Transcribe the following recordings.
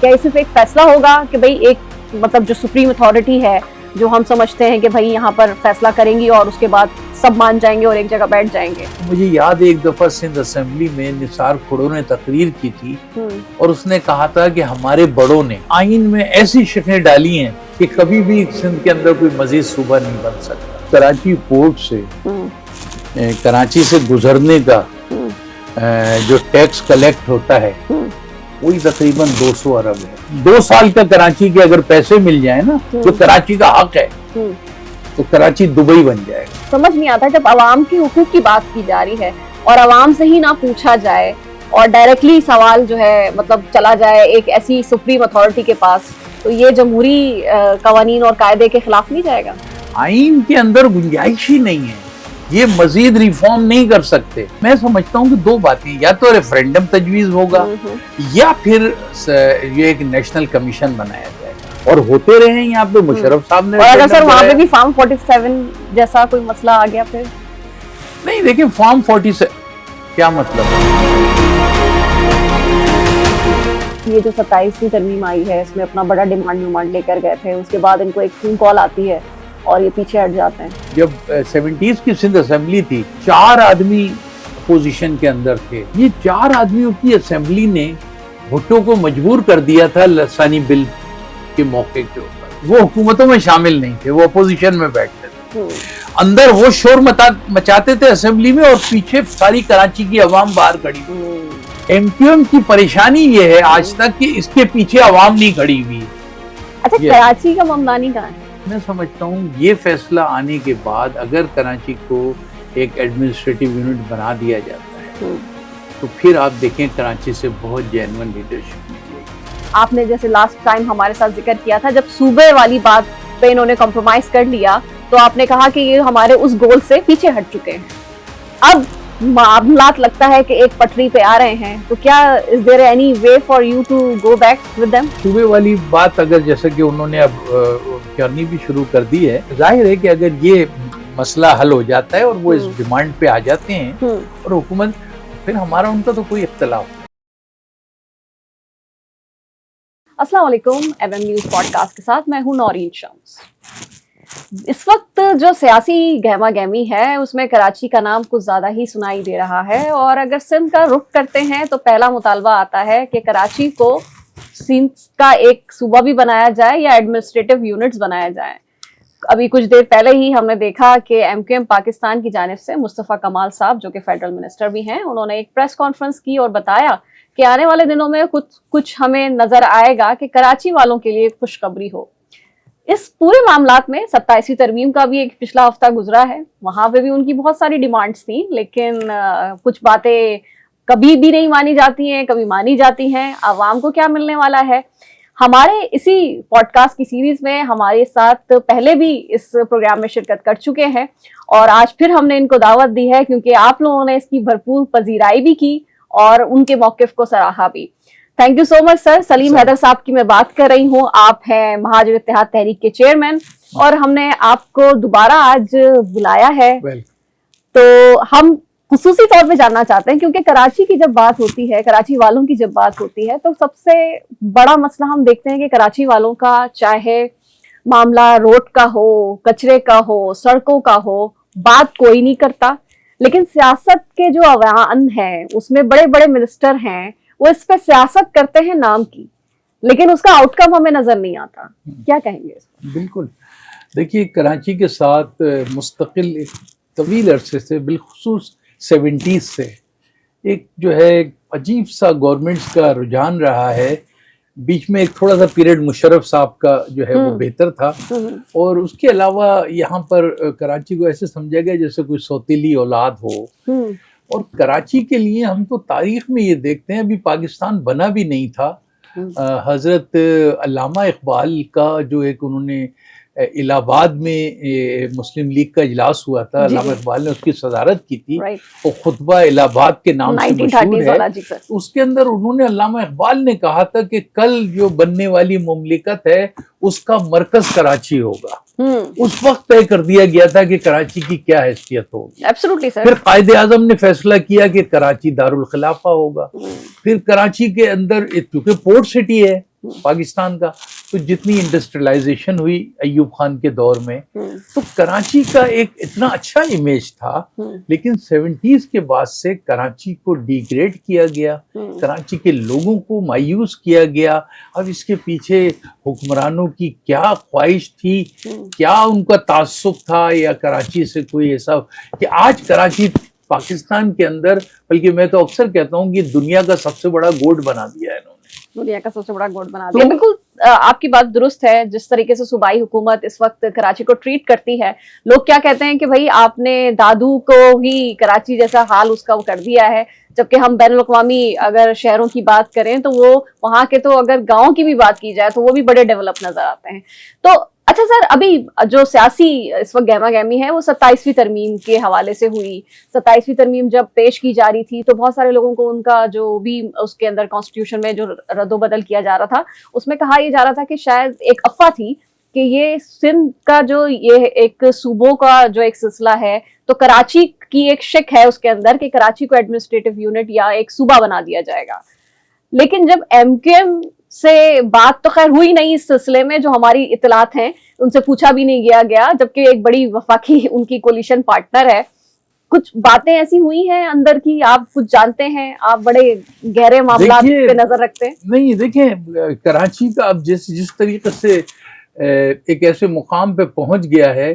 کیا یہ صرف ایک فیصلہ ہوگا کہ بھئی ایک مطلب جو سپریم اتھارٹی ہے جو ہم سمجھتے ہیں کہ بھئی یہاں پر فیصلہ کریں گی اور اس کے بعد سب مان جائیں گے اور ایک جگہ بیٹھ جائیں گے؟ مجھے یاد ہے ایک دفعہ سندھ اسمبلی میں نثار کھڑو نے تقریر کی تھی اور اس نے کہا تھا کہ ہمارے بڑوں نے آئین میں ایسی شکلیں ڈالی ہیں کہ کبھی بھی سندھ کے اندر کوئی مزید صوبہ نہیں بن سکتا۔ کراچی پورٹ سے کراچی سے گزرنے کا جو ٹیکس کلیکٹ ہوتا ہے وہی تقریباً 200 ارب ہے۔ 2 سال کا کراچی کے اگر پیسے مل جائیں نا جو کراچی کا حق ہے تو کراچی دبئی بن جائے گا۔ سمجھ نہیں آتا جب عوام کی حقوق کی بات کی جا رہی ہے اور عوام سے ہی نہ پوچھا جائے اور ڈائریکٹلی سوال جو ہے مطلب چلا جائے ایک ایسی سپریم اتھارٹی کے پاس، تو یہ جمہوری قوانین اور قاعدے کے خلاف نہیں جائے گا؟ آئین کے اندر گنجائش ہی نہیں ہے، یہ مزید ریفارم نہیں کر سکتے۔ میں سمجھتا ہوں کہ 2 باتیں، یا تو ریفرینڈم تجویز ہوگا یا پھر یہ ایک نیشنل کمیشن بنایا جائے گا اور ہوتے رہے ہیں۔ یہاں پہ مشرف صاحب نے، اور اگر سر وہاں پہ بھی فارم 47 جیسا کوئی مسئلہ آ گیا پھر؟ نہیں دیکھیں، فارم 47 کیا مطلب ہے؟ یہ جو 27ویں ترمیم آئی ہے اس میں اپنا بڑا ڈیمانڈ لے کر گئے تھے، اس کے بعد ان کو ایک فون کال آتی ہے اور یہ پیچھے ہٹ جاتے ہیں۔ جب 70s کی سندھ اسمبلی تھی، 4 آدمی اپوزیشن کے اندر تھے، یہ 4 آدمیوں کی اسمبلی نے بھٹو کو مجبور کر دیا تھا لسانی بل کے موقع کے اوپر۔ وہ حکومتوں میں شامل نہیں تھے، وہ اپوزیشن میں بیٹھتے تھے، اندر وہ شور مچاتے تھے اسمبلی میں اور پیچھے ساری کراچی کی عوام باہر کھڑی ہوئی۔ ایم کیو ایم کی پریشانی یہ ہے آج تک کہ اس کے پیچھے عوام نہیں کھڑی ہوئی۔ اچھا، کراچی کا ممدانی کہاں ہے؟ میں سمجھتا ہوں یہ فیصلہ آنے کے بعد اگر کراچی کو ایک ایڈمنسٹریٹو یونٹ بنا دیا جاتا ہے تو پھر آپ دیکھیں کراچی سے بہت جینوئن لیڈرشپ نکلے گی۔ آپ نے جیسے لاسٹ ٹائم ہمارے ساتھ ذکر کیا تھا جب صوبے والی بات پہ انہوں نے کمپرومائز کر لیا تو آپ نے کہا کہ یہ ہمارے اس گول سے پیچھے ہٹ چکے ہیں، اب معاملات لگتا ہے کہ ایک پٹری پہ آ رہے ہیں، تو کیا is there any way for you to go back with them؟ صوبے والی بات اگر جیسے کہ انہوں نے اب کرنی بھی شروع کر دی ہے، ظاہر ہے کہ اگر یہ مسئلہ حل ہو جاتا ہے اور وہ اس ڈیمانڈ پہ آ جاتے ہیں اور حکومت، پھر ہمارا ان کا تو کوئی اختلاف نہیں۔ السلام علیکم، M M news podcast کے ساتھ میں ہوں نورین شمس۔ اس وقت جو سیاسی گہما گہمی ہے اس میں کراچی کا نام کچھ زیادہ ہی سنائی دے رہا ہے، اور اگر سندھ کا رخ کرتے ہیں تو پہلا مطالبہ آتا ہے کہ کراچی کو سندھ کا ایک صوبہ بھی بنایا جائے یا ایڈمنسٹریٹو یونٹس بنایا جائے۔ ابھی کچھ دیر پہلے ہی ہم نے دیکھا کہ ایم کیو ایم پاکستان کی جانب سے مصطفیٰ کمال صاحب جو کہ فیڈرل منسٹر بھی ہیں، انہوں نے ایک پریس کانفرنس کی اور بتایا کہ آنے والے دنوں میں کچھ ہمیں نظر آئے گا کہ کراچی والوں کے لیے خوشخبری ہو۔ اس پورے معاملات میں 27ویں ترمیم کا بھی ایک پچھلا ہفتہ گزرا ہے، وہاں پہ بھی ان کی بہت ساری ڈیمانڈز تھیں، لیکن کچھ باتیں کبھی بھی نہیں مانی جاتی ہیں، کبھی مانی جاتی ہیں۔ عوام کو کیا ملنے والا ہے؟ ہمارے اسی پوڈ کاسٹ کی سیریز میں ہمارے ساتھ پہلے بھی اس پروگرام میں شرکت کر چکے ہیں اور آج پھر ہم نے ان کو دعوت دی ہے کیونکہ آپ لوگوں نے اس کی بھرپور پذیرائی بھی کی اور ان کے موقف کو سراہا بھی۔ تھینک یو سو مچ سر۔ سلیم حیدر صاحب کی میں بات کر رہی ہوں، آپ ہیں مہاجر اتحاد تحریک کے چیئرمین اور ہم نے آپ کو دوبارہ آج بلایا ہے تو ہم خصوصی طور پہ جاننا چاہتے ہیں کیونکہ کراچی کی جب بات ہوتی ہے، کراچی والوں کی جب بات ہوتی ہے تو سب سے بڑا مسئلہ ہم دیکھتے ہیں کہ کراچی والوں کا چاہے معاملہ روڈ کا ہو، کچرے کا ہو، سڑکوں کا ہو، بات کوئی نہیں کرتا، لیکن سیاست کے جو عوان ہیں اس میں بڑے بڑے منسٹر ہیں، وہ اس پہ سیاست کرتے ہیں نام کی، لیکن اس کا آؤٹ کم ہمیں نظر نہیں آتا۔ کیا کہیں گے؟ بالکل، دیکھیے کراچی کے ساتھ مستقل ایک طویل عرصے سے، بالخصوص 70s سے ایک جو ہے عجیب سا گورنمنٹس کا رجحان رہا ہے۔ بیچ میں ایک تھوڑا سا پیریڈ مشرف صاحب کا جو ہے وہ بہتر تھا، اور اس کے علاوہ یہاں پر کراچی کو ایسے سمجھا گیا جیسے کوئی سوتیلی اولاد ہو، اور کراچی کے لیے ہم تو تاریخ میں یہ دیکھتے ہیں، ابھی پاکستان بنا بھی نہیں تھا، حضرت علامہ اقبال کا جو ایک انہوں نے الہ آباد میں مسلم لیگ کا اجلاس ہوا تھا، علامہ اقبال نے اس کی صدارت کی تھی، وہ خطبہ الہ آباد کے نام سے مشہور ہے۔ اس کے اندر انہوں نے، علامہ اقبال نے کہا تھا کہ کل جو بننے والی مملکت ہے اس کا مرکز کراچی ہوگا۔ اس وقت طے کر دیا گیا تھا کہ کراچی کی کیا حیثیت ہوگی۔ پھر قائد اعظم نے فیصلہ کیا کہ کراچی دارالخلافہ ہوگا۔ پھر کراچی کے اندر کیونکہ پورٹ سٹی ہے پاکستان کا. تو جتنی انڈسٹریلائزیشن ہوئی ایوب خان کے دور میں, تو کراچی کا ایک اتنا اچھا امیج تھا, لیکن 70s کے بعد سے کراچی کو ڈیگریڈ کیا گیا, کراچی کے لوگوں کو مایوس کیا گیا. اب اس کے پیچھے حکمرانوں کی کیا خواہش تھی, کیا ان کا تعصب تھا, یا کراچی سے کوئی ایسا کہ آج کراچی پاکستان کے اندر, بلکہ میں تو اکثر کہتا ہوں کہ دنیا کا سب سے بڑا گوٹ بنا دیا ہے انہوں نے, دنیا کا سب سے بڑا گوٹ بنا دیا. بالکل آپ کی بات درست ہے. جس طریقے سے صوبائی حکومت اس وقت کراچی کو ٹریٹ کرتی ہے, لوگ کیا کہتے ہیں کہ بھائی آپ نے دادو کو ہی کراچی جیسا حال اس کا وہ کر دیا ہے, جبکہ ہم بین الاقوامی اگر شہروں کی بات کریں تو وہ وہاں کے, تو اگر گاؤں کی بھی بات کی جائے تو وہ بھی بڑے ڈیولپ نظر آتے ہیں. تو اچھا سر, ابھی جو سیاسی اس وقت گہما گہمی ہے وہ 27ویں ترمیم کے حوالے سے ہوئی. 27ویں ترمیم جب پیش کی جا رہی تھی تو بہت سارے لوگوں کو ان کا جو بھی اس کے اندر کانسٹیٹیوشن میں جو رد و بدل کیا جا رہا تھا, اس میں کہا یہ جا رہا تھا کہ شاید ایک افواہ تھی کہ یہ سندھ کا جو یہ ایک صوبوں کا جو ایک سلسلہ ہے, تو کراچی کی ایک شک ہے اس کے اندر کہ کراچی کو ایڈمنسٹریٹو یونٹ یا ایک صوبہ بنا دیا جائے گا. لیکن جب ایم کیو ایم سے بات تو خیر ہوئی نہیں اس سلسلے میں, جو ہماری اطلاعات ہیں ان سے پوچھا بھی نہیں گیا, جبکہ ایک بڑی وفاقی ان کی کولیشن پارٹنر ہے. کچھ باتیں ایسی ہوئی ہیں اندر کی, آپ کچھ جانتے ہیں, آپ بڑے گہرے معاملات پہ نظر رکھتے ہیں. نہیں دیکھیں, کراچی کا اب جس طریقے سے ایک ایسے مقام پہ پہنچ گیا ہے,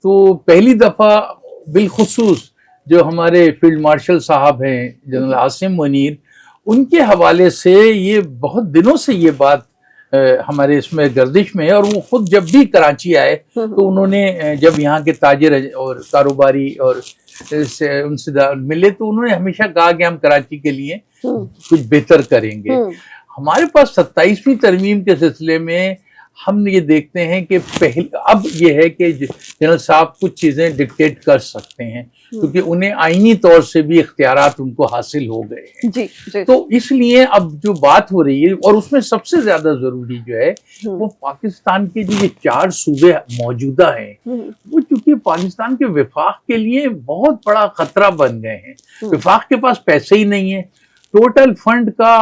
تو پہلی دفعہ بالخصوص جو ہمارے فیلڈ مارشل صاحب ہیں جنرل عاصم منیر, ان کے حوالے سے یہ بہت دنوں سے یہ بات ہمارے اس میں گردش میں ہے, اور وہ خود جب بھی کراچی آئے تو انہوں نے جب یہاں کے تاجر اور کاروباری اور ان سے ملے تو انہوں نے ہمیشہ کہا کہ ہم کراچی کے لیے کچھ بہتر کریں گے. ہمارے پاس 27ویں ترمیم کے سلسلے میں ہم یہ دیکھتے ہیں کہ اب یہ ہے کہ جنرل صاحب کچھ چیزیں ڈکٹیٹ کر سکتے ہیں, کیونکہ انہیں آئینی طور سے بھی اختیارات ان کو حاصل ہو گئے ہیں. جی. تو اس لیے اب جو بات ہو رہی ہے, اور اس میں سب سے زیادہ ضروری جو ہے وہ پاکستان کے جو یہ 4 صوبے موجودہ ہیں, وہ چونکہ پاکستان کے وفاق کے لیے بہت بڑا خطرہ بن گئے ہیں. وفاق کے پاس پیسے ہی نہیں ہے, ٹوٹل فنڈ کا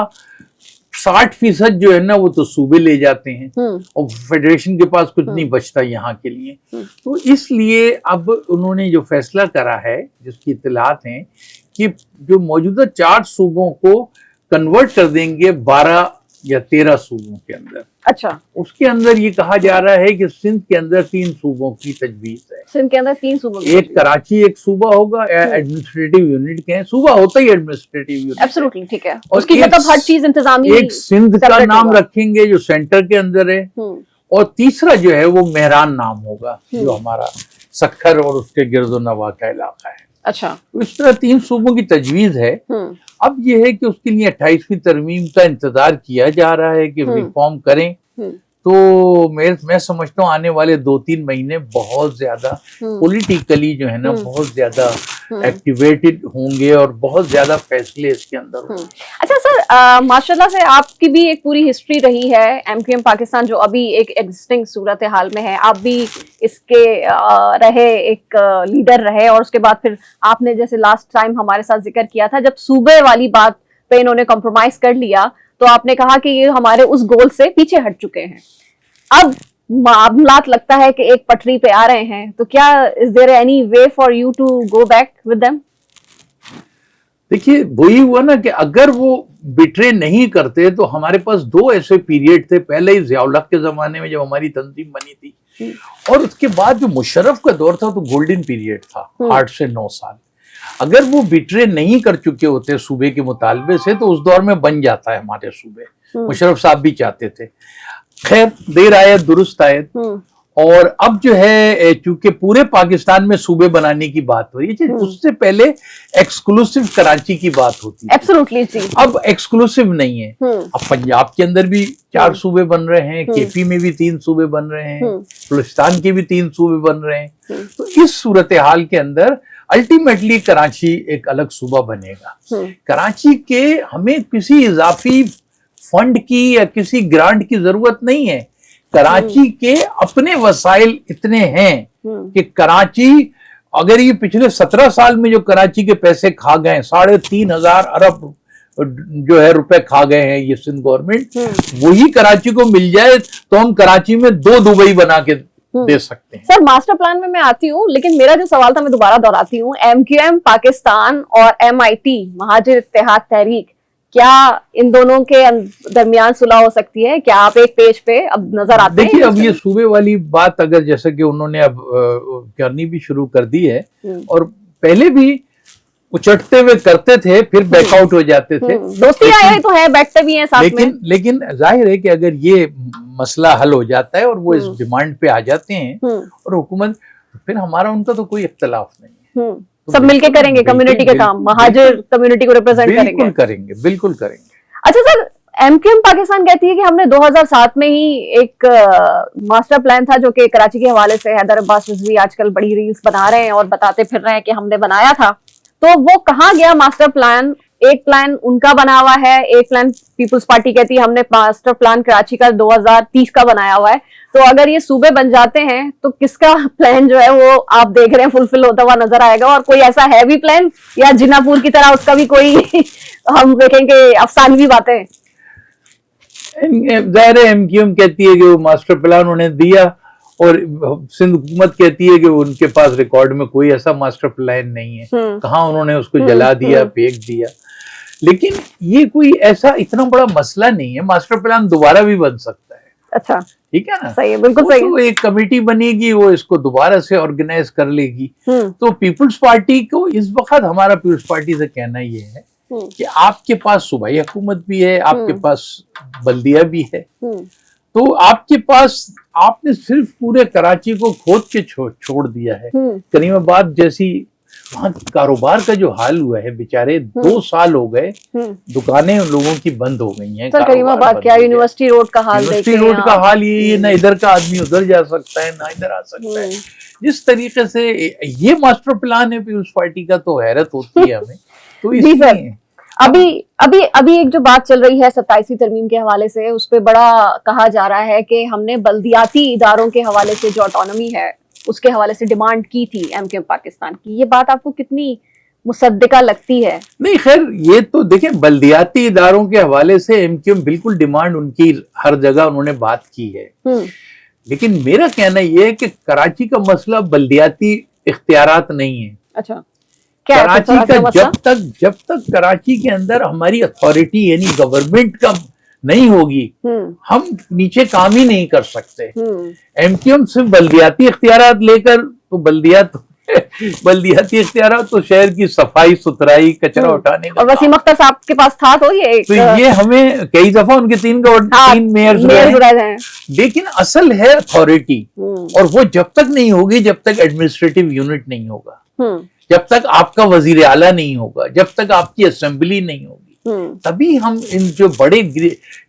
60% جو ہے نا وہ تو صوبے لے جاتے ہیں, اور فیڈریشن کے پاس کچھ نہیں بچتا یہاں کے لیے. تو اس لیے اب انہوں نے جو فیصلہ کرا ہے, جس کی اطلاعات ہیں کہ جو موجودہ 4 صوبوں کو کنورٹ کر دیں گے 12 یا 13 صوبوں کے اندر. اچھا, اس کے اندر یہ کہا جا رہا ہے کہ سندھ کے اندر 3 صوبوں کی تجویز ہے. سندھ کے اندر 3 صوبوں, ایک کراچی ایک صوبہ ہوگا, ایڈمنسٹریٹو یونٹ کے ہیں, صوبہ ہوتا ہی ایڈمنسٹریٹو یونٹ. ایبسولوٹلی ٹھیک ہے, اس کی مطلب ہر چیز انتظامی. ایک سندھ کا نام رکھیں گے جو سینٹر کے اندر ہے, اور تیسرا جو ہے وہ مہران نام ہوگا جو ہمارا سکھر اور اس کے گرد و نواح کا علاقہ ہے. اچھا, اس طرح 3 صوبوں کی تجویز ہے. اب یہ ہے کہ اس کے لیے 28ویں ترمیم کا انتظار کیا جا رہا ہے کہ ریفارم کریں. تو میں سمجھتا ہوں آنے والے 2-3 مہینے بہت زیادہ پولیٹیکلی جو ہے نا بہت زیادہ ایکٹیویٹڈ ہوں گے, اور بہت زیادہ فیصلے اس کے اندر ہوں گے. اچھا سر, ماشاءاللہ سے آپ کی بھی ایک پوری ہسٹری رہی ہے ایم کیو ایم پاکستان جو ابھی ایک ایگزسٹنگ صورتحال میں ہے, آپ بھی اس کے رہے ایک لیڈر رہے, اور اس کے بعد پھر آپ نے جیسے لاسٹ ٹائم ہمارے ساتھ ذکر کیا تھا جب صوبے والی بات پہ انہوں نے کمپرومائز کر لیا تو آپ نے کہا کہ یہ ہمارے اس گول سے پیچھے ہٹ چکے ہیں. اب معاملات لگتا ہے کہ ایک پٹری پہ آ رہے ہیں, تو کیا is there any way for you to go back with them? دیکھیے وہی ہوا نا کہ اگر وہ بٹرے نہیں کرتے تو ہمارے پاس 2 ایسے پیریڈ تھے. پہلے ہی ضیاء الحق کے زمانے میں جب ہماری تنظیم بنی تھی, اور اس کے بعد جو مشرف کا دور تھا تو گولڈن پیریڈ تھا 8 سے 9 سال. اگر وہ بٹرے نہیں کر چکے ہوتے صوبے کے مطالبے سے تو اس دور میں بن جاتا ہے ہمارے صوبے. مشرف صاحب بھی چاہتے تھے. خیر دیر آئے درست آئے, اور اب جو ہے چونکہ پورے پاکستان میں صوبے بنانے کی بات ہو رہی ہے, اس سے پہلے ایکسکلوسو کراچی کی بات ہوتی ہے. ایبسولوٹلی جی. اب ایکسکلوسو نہیں ہے. اب پنجاب کے اندر بھی 4 صوبے بن رہے ہیں, کے پی میں بھی 3 صوبے بن رہے ہیں, بلوچستان کے بھی 3 صوبے بن رہے ہیں. تو اس صورتحال کے اندر الٹیمیٹلی کراچی ایک الگ صوبہ بنے گا. کراچی کے ہمیں کسی اضافی فنڈ کی یا کسی گرانٹ کی ضرورت نہیں ہے. کراچی کے اپنے وسائل اتنے ہیں کہ کراچی اگر یہ پچھلے 17 سال میں جو کراچی کے پیسے کھا گئے 3,500 ارب جو ہے روپے کھا گئے ہیں یہ سندھ گورنمنٹ, وہی کراچی کو مل جائے تو ہم کراچی میں 2 دبئی بنا کے دے سکتے ہیں. سر ماسٹر پلان میں آتی ہوں, لیکن میرا جو سوال تھا میں دوبارہ دہراتی ہوں, MQM پاکستان اور MIT مہاجر اتحاد تحریک, کیا ان دونوں کے درمیان صلح ہو سکتی ہے؟ کیا آپ ایک پیج پہ اب نظر آتے ہیں؟ دیکھیے اب یہ صوبے والی بات اگر جیسے کہ انہوں نے اب کرنی بھی شروع کر دی ہے, اور پہلے بھی اچٹتے ہوئے کرتے تھے پھر بیک آؤٹ ہو جاتے تھے, دوستی آئے تو ہیں, بیٹھتے بھی ہیں ساتھ میں, لیکن ظاہر ہے کہ اگر یہ مسئلہ حل ہو جاتا ہے اور وہ اس ڈیمانڈ پہ آ جاتے ہیں اور حکومت, پھر ہمارا ان کا تو کوئی اختلاف نہیں ہے, سب مل کے کریں گے کمیونٹی کے کام, مہاجر کمیونٹی کو ریپرزینٹ کریں گے. بالکل کریں گے. اچھا سر, MQM پاکستان کہتی ہے کہ ہم نے 2007 میں ہی ایک ماسٹر پلان تھا جو کہ کراچی کے حوالے سے حیدر عباس رضوی آج کل بڑی ریلز بنا رہے ہیں اور بتاتے پھر رہے ہیں کہ ہم نے بنایا تھا, تو وہ کہاں گیا ماسٹر پلان؟ ایک پلان ان کا بنا ہوا ہے, ایک پلان پیپلز پارٹی کہتی ہے ہم نے ماسٹر پلان کراچی کا 2030 کا بنایا ہوا ہے, تو اگر یہ صوبے بن جاتے ہیں تو کس کا پلان جو ہے وہ آپ دیکھ رہے ہیں فلفل ہوتا ہوا نظر آئے گا؟ اور کوئی ایسا ہے بھی پلان, یا جنا پور کی طرح اس کا بھی کوئی ہم دیکھیں کہ افسانوی باتیں؟ ظاہر ہے MQM کہتی ہے کہ وہ ماسٹر پلان انہیں دیا, اور سندھ حکومت کہتی ہے کہ ان کے پاس ریکارڈ میں کوئی ایسا ماسٹر پلان نہیں ہے, کہاں انہوں نے اس کو جلا دیا, پھینک دیا. لیکن یہ کوئی ایسا اتنا بڑا مسئلہ نہیں ہے, ماسٹر پلان دوبارہ بھی بن سکتا ہے. اچھا ٹھیک ہے نا, صحیح ہے, بالکل صحیح ہے. ایک کمیٹی بنے گی, وہ اس کو دوبارہ سے آرگنائز کر لے گی. تو پیپلز پارٹی کو اس وقت, ہمارا پیپلز پارٹی سے کہنا یہ ہے کہ آپ کے پاس صوبائی حکومت بھی ہے, آپ کے پاس بلدیہ بھی ہے, تو آپ کے پاس, آپ نے صرف پورے کراچی کو کھود کے چھوڑ دیا ہے. کریم آباد جیسی وہاں کاروبار کا جو حال ہوا ہے, بیچارے 2 سال ہو گئے, دکانیں لوگوں کی بند ہو گئی ہیں. کریم آباد کیا, یونیورسٹی روڈ کا حال دیکھیں, یونیورسٹی روڈ کا حال یہ, نہ ادھر کا آدمی ادھر جا سکتا ہے نہ ادھر آ سکتا ہے. جس طریقے سے یہ ماسٹر پلان ہے پیپلز پارٹی کا, تو حیرت ہوتی ہے ہمیں. تو اس لیے ابھی ایک جو بات چل رہی ہے 27ویں ترمیم کے حوالے سے, اس پہ بڑا کہا جا رہا ہے کہ ہم نے بلدیاتی اداروں کے حوالے سے جو آٹونومی ہے اس کے حوالے سے ڈیمانڈ کی تھی MQM پاکستان کی. یہ بات آپ کو کتنی مصدقہ لگتی ہے؟ نہیں خیر, یہ تو دیکھیں بلدیاتی اداروں کے حوالے سے MQM بالکل ڈیمانڈ ان کی ہر جگہ انہوں نے بات کی ہے, لیکن میرا کہنا یہ ہے کہ کراچی کا مسئلہ بلدیاتی اختیارات نہیں ہے. اچھا, کراچی کا جب تک کراچی کے اندر ہماری اتھارٹی یعنی گورنمنٹ کا نہیں ہوگی, ہم نیچے کام ہی نہیں کر سکتے. MQM صرف بلدیاتی اختیارات لے کر, تو بلدیاتی اختیارات تو شہر کی صفائی ستھرائی, کچرا اٹھانے کا, اور وسیم اختر صاحب کے پاس تھا, تو یہ ہمیں کئی دفعہ ان کے 3 میئرز رہے ہیں. لیکن اصل ہے اتھارٹی, اور وہ جب تک نہیں ہوگی جب تک ایڈمنسٹریٹو یونٹ نہیں ہوگا, جب تک آپ کا وزیر اعلیٰ نہیں ہوگا, جب تک آپ کی اسمبلی نہیں ہوگی, تبھی ہم ان جو بڑے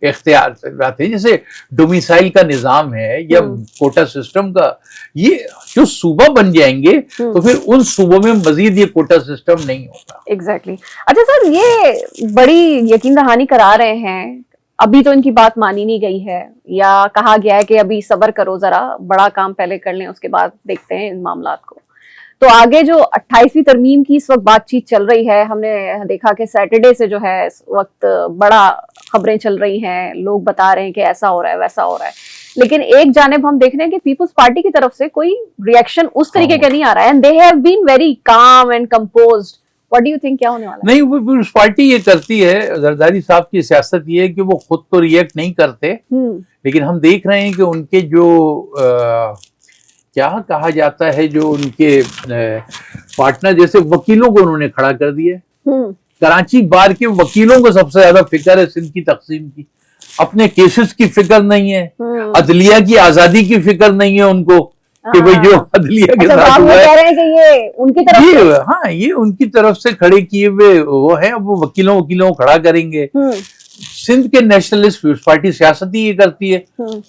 اختیارات ہیں جیسے ڈومیسائل کا نظام ہے یا کوٹا سسٹم کا, یہ جو صوبہ بن جائیں گے تو پھر ان صوبوں میں مزید یہ کوٹا سسٹم نہیں ہوگا. ایگزیکٹلی. اچھا سر, یہ بڑی یقین دہانی کرا رہے ہیں, ابھی تو ان کی بات مانی نہیں گئی ہے, یا کہا گیا ہے کہ ابھی صبر کرو, ذرا بڑا کام پہلے کر لیں, اس کے بعد دیکھتے ہیں ان معاملات کو. تو آگے جو 28ویں ترمیم کی اس وقت بات چیت چل رہی ہے, ہم نے دیکھا کہ سیٹرڈے سے جو ہے اس وقت بڑا خبریں چل رہی ہیں, لوگ بتا رہے ہیں کہ ایسا ہو رہا ہے ویسا ہو رہا ہے, لیکن ایک جانب ہم دیکھ رہے ہیں کہ پیپلز پارٹی کی طرف سے کوئی ریئیکشن اس طریقے کا نہیں آ رہا ہے, and they have been very calm and composed. What do you think کیا ہونے والا ہے؟ نہیں, وہ پیپلز پارٹی یہ کرتی ہے, زرداری صاحب کی سیاست یہ ہے کہ وہ خود تو ریئیکٹ نہیں کرتے, لیکن ہم دیکھ رہے ہیں کہ ان کے جو کیا کہا جاتا ہے, جو ان کے پارٹنر جیسے وکیلوں کو انہوں نے کھڑا کر دیا. کراچی بار کے وکیلوں کو سب سے زیادہ فکر ہے سندھ کی تقسیم کی, اپنے کیسز کی فکر نہیں ہے, عدلیہ کی آزادی کی فکر نہیں ہے ان کو کہ بھئی جو عدلیہ کے ساتھ ہوا ہے یہ ان کی طرف سے کھڑے کیے ہوئے وہ ہیں, اب وہ وکیلوں کو کھڑا کریں گے. سندھ کے نیشنلسٹ پیپلز پارٹی سیاست ہی یہ کرتی ہے,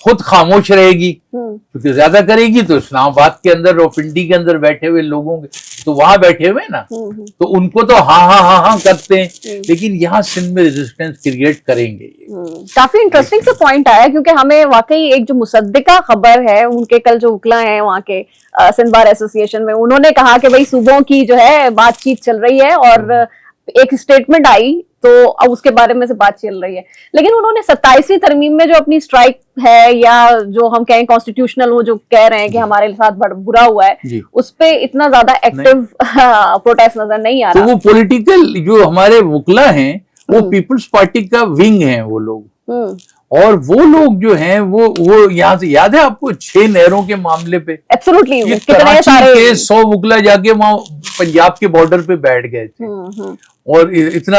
خود خاموش رہے گی, کیونکہ زیادہ کرے گی تو اسلام آباد کے اندر اور پنڈی کے اندر بیٹھے ہوئے لوگوں کے, تو وہاں بیٹھے ہوئے نا, تو ان کو تو ہاں کرتے ہیں, لیکن یہاں سندھ میں ریزسٹنس کریٹ کریں گے. کافی انٹرسٹنگ سے پوائنٹ آیا, کیونکہ ہمیں واقعی ایک جو مصدقہ خبر ہے, ان کے کل جو وکلا ہیں وہاں کے سندھ بار ایسوسی ایشن میں, انہوں نے کہا کہ بھائی صوبوں کی جو ہے بات چیت چل رہی ہے, اور ایک اسٹیٹمنٹ آئی تو اب اس کے بارے میں سے بات چل رہی ہے. لیکن انہوں نے 27ویں ترمیم میں جو اپنی اسٹرائک ہے یا جو ہم کہیں کانسٹیٹیوشنل وہ جو کہہ رہے ہیں کہ ہمارے ساتھ برا ہوا ہے, اس پہ اتنا زیادہ ایکٹیو پروٹیسٹ نظر نہیں آ رہا. تو وہ پولیٹیکل جو ہمارے وکلا ہیں وہ پیپلز پارٹی کا ونگ ہیں وہ لوگ, اور وہ لوگ جو ہیں وہ یہاں سے یاد ہے آپ کو 6 نہروں کے معاملے پہ ایبسولوٹلی کراچی کے 100 وکلا جا کے وہاں پنجاب کے بارڈر پہ بیٹھ گئے تھے, اور اتنا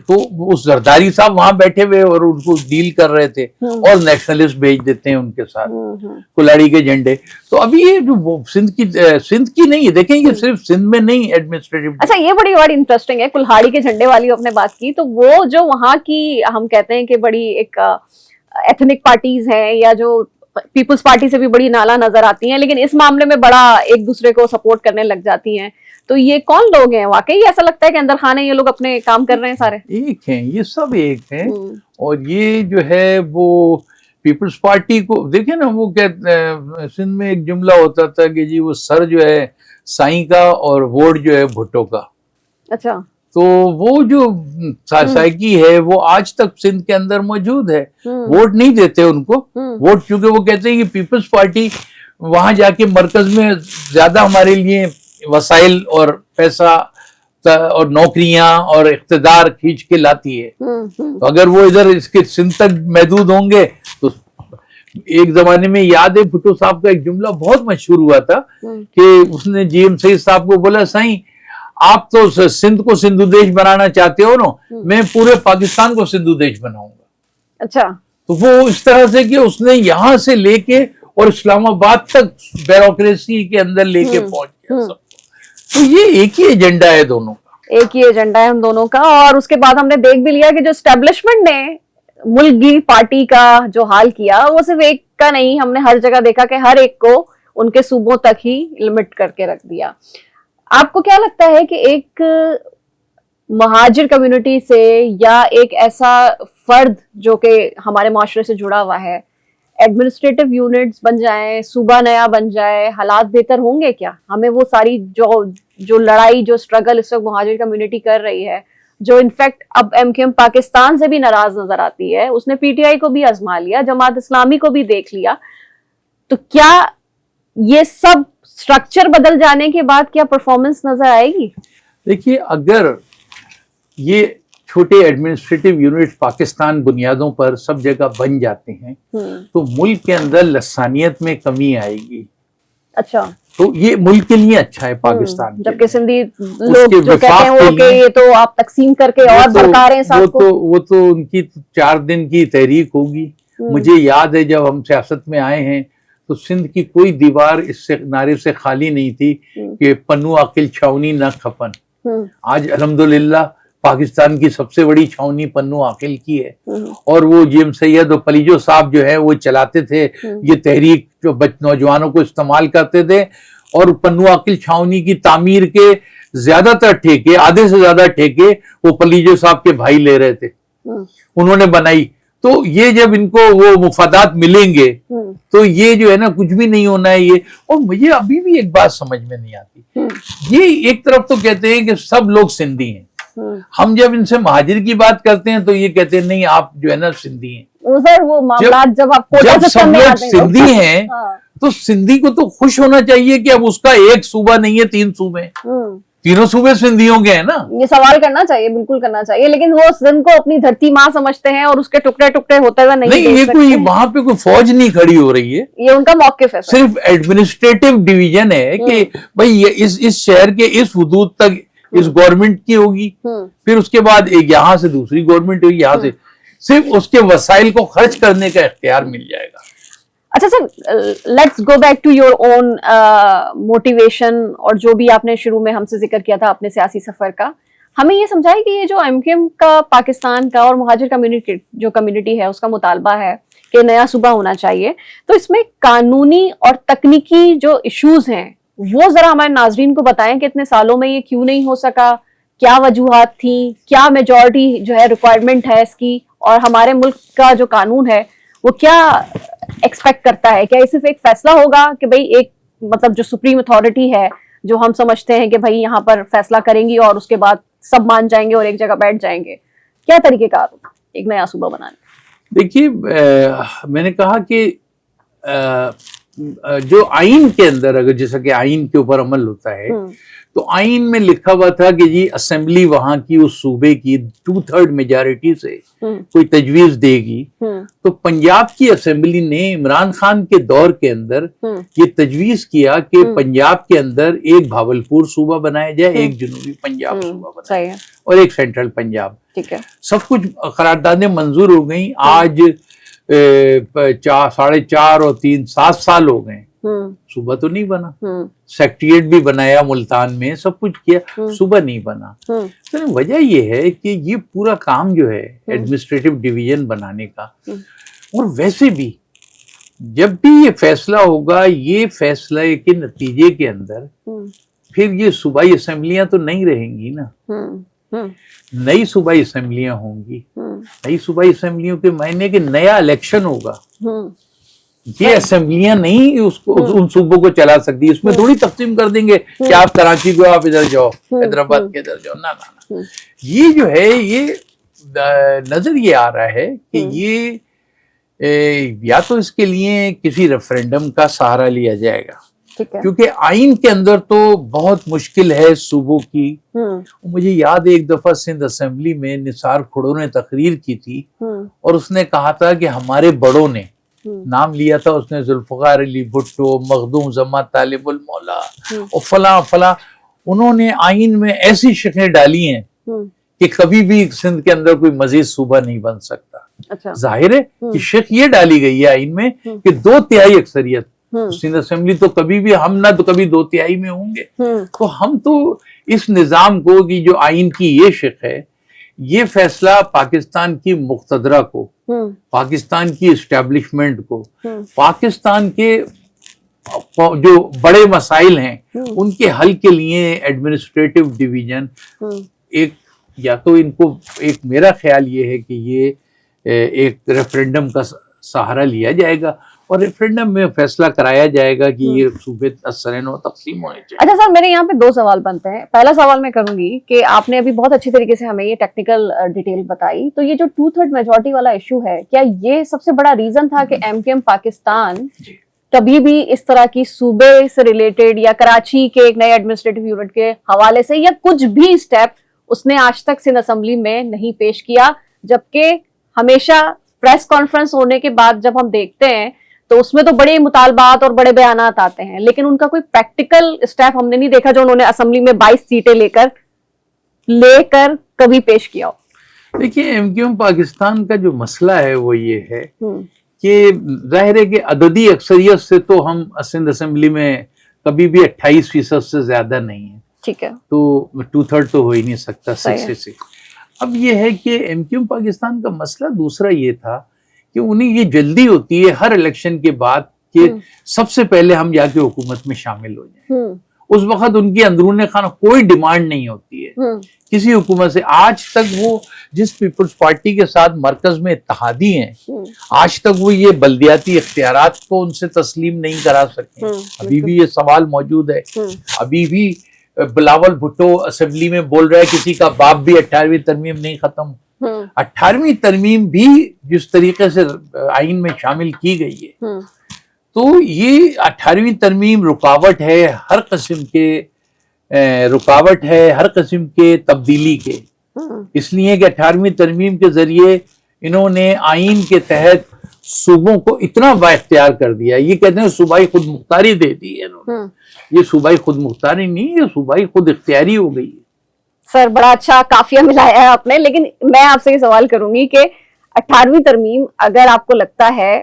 تو اس زرداری صاحب وہاں بیٹھے ہوئے اور ان کو ڈیل کر رہے تھے, اور نیشنلسٹ بھیج دیتے ہیں ان کے ساتھ کلاڑی کے جھنڈے. تو ابھی یہ جو سندھ کی نہیں ہے, دیکھیں یہ صرف سندھ میں نہیں ایڈمنسٹریٹو. اچھا یہ بڑی انٹرسٹنگ ہے, کلہاڑی کے جھنڈے والی آپ نے بات کی, تو وہ جو وہاں کی ہم کہتے ہیں کہ بڑی ایک ایتھنک پارٹیز ہیں یا جو پیپلز پارٹی سے بھی بڑی نالا نظر آتی ہیں, لیکن اس معاملے میں بڑا ایک دوسرے کو سپورٹ کرنے لگ جاتی ہیں. تو یہ کون لوگ ہیں واقعی ایسا لگتا ہے کہ اندر خانے یہ لوگ اپنے کام کر رہے ہیں سارے ایک ہیں, یہ سب ایک ہیں. اور یہ جو ہے وہ پیپلز پارٹی کو دیکھیں نا, وہ کہتے سندھ میں ایک جملہ ہوتا تھا کہ جی وہ سر جو ہے سائیں کا اور ووٹ جو ہے بھٹو کا. اچھا, تو وہ جو سائیکی ہے وہ آج تک سندھ کے اندر موجود ہے. ووٹ نہیں دیتے ان کو ووٹ, کیونکہ وہ کہتے ہیں کہ پیپلز پارٹی وہاں جا کے مرکز میں زیادہ ہمارے لیے وسائل اور پیسہ اور نوکریاں اور اقتدار کھینچ کے لاتی ہے. تو اگر وہ ادھر اس کے سندھ تک محدود ہوں گے تو ایک زمانے میں یاد ہے بھٹو صاحب کا ایک جملہ بہت مشہور ہوا تھا کہ اس نے جی ایم سعید صاحب کو بولا, سائیں آپ تو سندھ کو سندھو دیش بنانا چاہتے ہو نا, میں پورے پاکستان کو سندھو دیش بناؤں گا. اچھا, تو وہ اس طرح سے کہ اس نے یہاں سے لے کے اور اسلام آباد تک بیوروکریسی کے اندر لے کے پہنچ گیا سب. تو یہ ایک ہی ایجنڈا ہے دونوں کا, ایک ہی ایجنڈا ہے ان دونوں کا. اور اس کے بعد ہم نے دیکھ بھی لیا کہ جو اسٹیبلشمنٹ نے ملک گیر پارٹی کا جو حال کیا وہ صرف ایک کا نہیں, ہم نے ہر جگہ دیکھا کہ ہر ایک کو ان کے صوبوں تک ہی لمٹ کر کے رکھ دیا. آپ کو کیا لگتا ہے کہ ایک مہاجر کمیونٹی سے یا ایک ایسا فرد جو کہ ہمارے معاشرے سے جڑا ہوا ہے, ایڈمنسٹریٹو یونٹس بن جائیں, صوبہ نیا بن جائے, حالات بہتر ہوں گے کیا؟ ہمیں وہ ساری جو لڑائی جو اسٹرگل اس وقت مہاجر کمیونٹی کر رہی ہے, جو انفیکٹ اب ایم کیو ایم پاکستان سے بھی ناراض نظر آتی ہے, اس نے پی ٹی آئی کو بھی آزما لیا, جماعت اسلامی کو بھی دیکھ لیا, تو کیا یہ سب اسٹرکچر بدل جانے کے بعد کیا پرفارمنس نظر آئے گی؟ دیکھیے اگر یہ چھوٹے ایڈمنسٹریٹو یونٹ پاکستان بنیادوں پر سب جگہ بن جاتے ہیں تو ملک کے اندر لسانیت میں کمی آئے گی. اچھا, تو یہ ملک کے لیے اچھا ہے پاکستان, جبکہ سندھی لوگ جو کہتے ہیں وہ کہ یہ تو آپ تقسیم کر کے اور بھڑکا رہے ہیں ساتھ کو. وہ تو ان کی 4 دن کی تحریک ہوگی. مجھے یاد ہے جب ہم سیاست میں آئے ہیں تو سندھ کی کوئی دیوار اس سے نعرے سے خالی نہیں تھی کہ پنو عقل چھاونی نہ کھپن. آج الحمدللہ پاکستان کی سب سے بڑی چھاونی پنو عقل کی ہے, اور وہ جی ایم سید اور پلیجو صاحب جو ہے وہ چلاتے تھے یہ تحریک, جو نوجوانوں کو استعمال کرتے تھے, اور پنو عقل چھاونی کی تعمیر کے زیادہ تر ٹھیکے, آدھے سے زیادہ ٹھیکے وہ پلیجو صاحب کے بھائی لے رہے تھے, انہوں نے بنائی. تو یہ جب ان کو وہ مفادات ملیں گے تو یہ جو ہے نا کچھ بھی نہیں ہونا ہے یہ. اور مجھے ابھی بھی ایک بات سمجھ میں نہیں آتی, یہ ایک طرف تو کہتے ہیں کہ سب لوگ سندھی ہیں, ہم جب ان سے مہاجر کی بات کرتے ہیں تو یہ کہتے ہیں نہیں آپ جو ہے نا سندھی ہیں. وہ معاملات جب سب لوگ سندھی ہیں تو سندھی کو تو خوش ہونا چاہیے کہ اب اس کا ایک صوبہ نہیں ہے 3 صوبے, تینوں صوبے سندھیوں کے ہیں نا. یہ سوال کرنا چاہیے, بالکل کرنا چاہیے, لیکن وہ سندھ کو اپنی دھرتی ماں سمجھتے ہیں اور اس کے ٹکڑے ٹکڑے ہوتے ہوئے نہیں یہ کوئی وہاں پہ کوئی فوج نہیں کھڑی ہو رہی ہے, یہ ان کا موقف ہے, صرف ایڈمنسٹریٹو ڈویژن ہے کہ بھائی اس شہر کے اس حدود تک اس گورنمنٹ کی ہوگی, پھر اس کے بعد ایک یہاں سے دوسری گورنمنٹ ہوگی, یہاں سے صرف اس کے وسائل کو خرچ کرنے کا اختیار مل جائے گا. اچھا sir, let's go back to your own motivation, اور جو بھی آپ نے شروع میں ہم سے ذکر کیا تھا اپنے سیاسی سفر کا, ہمیں یہ سمجھائے کہ یہ جو ایم کیو ایم کا پاکستان کا اور مہاجر کمیونٹی ہے اس کا مطالبہ ہے کہ نیا صوبہ ہونا چاہیے, تو اس میں قانونی اور تکنیکی جو ایشوز ہیں وہ ذرا ہمارے ناظرین کو بتائیں کہ اتنے سالوں میں یہ کیوں نہیں ہو سکا, کیا وجوہات تھیں, کیا میجورٹی جو ہے ریکوائرمنٹ ہے اس کی, اور ہمارے ملک کا جو قانون ہے وہ کیا ایکسپیکٹ کرتا ہے. کیا یہ صرف ایک فیصلہ ہوگا کہ بھئی ایک مطلب جو سپریم اتھارٹی ہے جو ہم سمجھتے ہیں کہ بھائی یہاں پر فیصلہ کریں گی اور اس کے بعد سب مان جائیں گے اور ایک جگہ بیٹھ جائیں گے؟ کیا طریقہ کار ہوگا ایک نیا صوبہ بنانے؟ دیکھیے میں نے کہا کہ جو آئین کے اندر اگر جیسا کہ آئین کے اوپر عمل ہوتا ہے تو آئین میں لکھا ہوا تھا کہ جی اسمبلی وہاں کی اس صوبے کی 2/3 میجارٹی سے کوئی تجویز دے گی. تو پنجاب کی اسمبلی نے عمران خان کے دور کے اندر یہ تجویز کیا کہ پنجاب کے اندر ایک بھاولپور صوبہ بنایا جائے, ایک جنوبی پنجاب صوبہ بنایا جائے اور ایک سینٹرل پنجاب. ٹھیک ہے, سب کچھ قراردادیں منظور ہو گئیں. آج 4.5 اور 7 سال ہو گئے, صوبہ تو نہیں بنا. سیکٹریٹ بھی بنایا ملتان میں, سب کچھ کیا, صوبہ نہیں بنا. تو وجہ یہ ہے کہ یہ پورا کام جو ہے ایڈمنسٹریٹو ڈویژن بنانے کا, اور ویسے بھی جب بھی یہ فیصلہ ہوگا, یہ فیصلہ کے نتیجے کے اندر پھر یہ صوبائی اسمبلیاں تو نہیں رہیں گی نا, نئی صوبائی اسمبلیاں ہوں گی. نئی صوبائی اسمبلیوں کے معنی کہ نیا الیکشن ہوگا. یہ اسمبلیاں نہیں ان صوبوں کو چلا سکتی. اس میں تھوڑی تقسیم کر دیں گے کہ آپ کراچی کو آپ ادھر جاؤ, حیدرآباد کے ادھر جاؤ. نہ یہ جو ہے یہ نظر یہ آ رہا ہے کہ یہ یا تو اس کے لیے کسی ریفرینڈم کا سہارا لیا جائے گا, کیونکہ آئین کے اندر تو بہت مشکل ہے صوبوں کی. مجھے یاد ہے ایک دفعہ سندھ اسمبلی میں نثار کھڑو نے تقریر کی تھی اور اس نے کہا تھا کہ ہمارے بڑوں نے نام لیا تھا, اس نے ذوالفقار علی بھٹو, مخدوم زمان طالب المولا اور فلاں فلاں, انہوں نے آئین میں ایسی شقیں ڈالی ہیں کہ کبھی بھی سندھ کے اندر کوئی مزید صوبہ نہیں بن سکتا. ظاہر ہے کہ شق یہ ڈالی گئی ہے آئین میں کہ 2/3 اکثریت. سندھ اسمبلی تو کبھی بھی ہم نہ تو کبھی 2/3 میں ہوں گے. تو ہم تو اس نظام کو کہ جو آئین کی یہ شق ہے, یہ فیصلہ پاکستان کی مقتدرہ کو, پاکستان کی اسٹیبلشمنٹ کو, پاکستان کے جو بڑے مسائل ہیں ان کے حل کے لیے ایڈمنسٹریٹو ڈویژن ایک, یا تو ان کو ایک, میرا خیال یہ ہے کہ یہ ایک ریفرینڈم کا سہارا لیا جائے گا اور ریفرینڈم میں فیصلہ کرایا جائے گا کہ یہ صوبے اثرین و تقسیم ہونے چاہیے. اچھا سر, میرے یہاں پہ 2 سوال بنتے ہیں. پہلا سوال میں کروں گی کہ آپ نے ابھی بہت اچھی طریقے سے ہمیں یہ ٹیکنیکل ڈیٹیل بتائی, تو یہ جو 2/3 میجورٹی والا ایشو ہے, کیا یہ سب سے بڑا ریزن تھا کہ MKM پاکستان کبھی بھی اس طرح کی صوبے سے ریلیٹڈ یا کراچی کے ایک نئے ایڈمنسٹریٹو یونٹ کے حوالے سے یا کچھ بھی اسٹیپ اس نے آج تک سندھ اسمبلی میں نہیں پیش کیا, جبکہ ہمیشہ پریس کانفرنس ہونے کے بعد جب ہم دیکھتے ہیں تو اس میں تو بڑے مطالبات اور بڑے بیانات آتے ہیں, لیکن ان کا کوئی پریکٹیکل اسٹیپ ہم نے نہیں دیکھا جو انہوں نے اسمبلی میں 22 سیٹیں لے کر کبھی پیش کیا ہو. دیکھیے MKM پاکستان کا جو مسئلہ ہے وہ یہ ہے کہ ظاہر ہے کہ عددی اکثریت سے تو ہم سندھ اسمبلی میں کبھی بھی 28% سے زیادہ نہیں ہے. ٹھیک ہے, تو 2/3 تو ہو ہی نہیں سکتا 66. اب یہ ہے کہ MKM پاکستان کا مسئلہ دوسرا یہ تھا کہ انہیں یہ جلدی ہوتی ہے ہر الیکشن کے بعد کہ سب سے پہلے ہم جا کے حکومت میں شامل ہو جائیں. اس وقت ان کی اندرون خانہ کوئی ڈیمانڈ نہیں ہوتی ہے کسی حکومت سے. آج تک وہ جس پیپلز پارٹی کے ساتھ مرکز میں اتحادی ہیں, آج تک وہ یہ بلدیاتی اختیارات کو ان سے تسلیم نہیں کرا سکتے. ابھی بھی یہ سوال موجود ہے. ابھی بھی بلاول بھٹو اسمبلی میں بول رہا ہے کسی کا باپ بھی 18ویں ترمیم نہیں ختم. 18ویں ترمیم بھی جس طریقے سے آئین میں شامل کی گئی ہے, تو یہ 18ویں ترمیم رکاوٹ ہے ہر قسم کے تبدیلی کے. اس لیے کہ 18ویں ترمیم کے ذریعے انہوں نے آئین کے تحت صوبوں کو اتنا با اختیار کر دیا. یہ کہتے ہیں صوبائی خود مختاری دے دی ہے انہوں نے. یہ صوبائی خود مختاری نہیں, یہ صوبائی خود اختیاری ہو گئی ہے. سر بڑا اچھا کافیہ ملایا ہے آپ نے, لیکن میں آپ سے یہ سوال کروں گی کہ 18ویں ترمیم اگر آپ کو لگتا ہے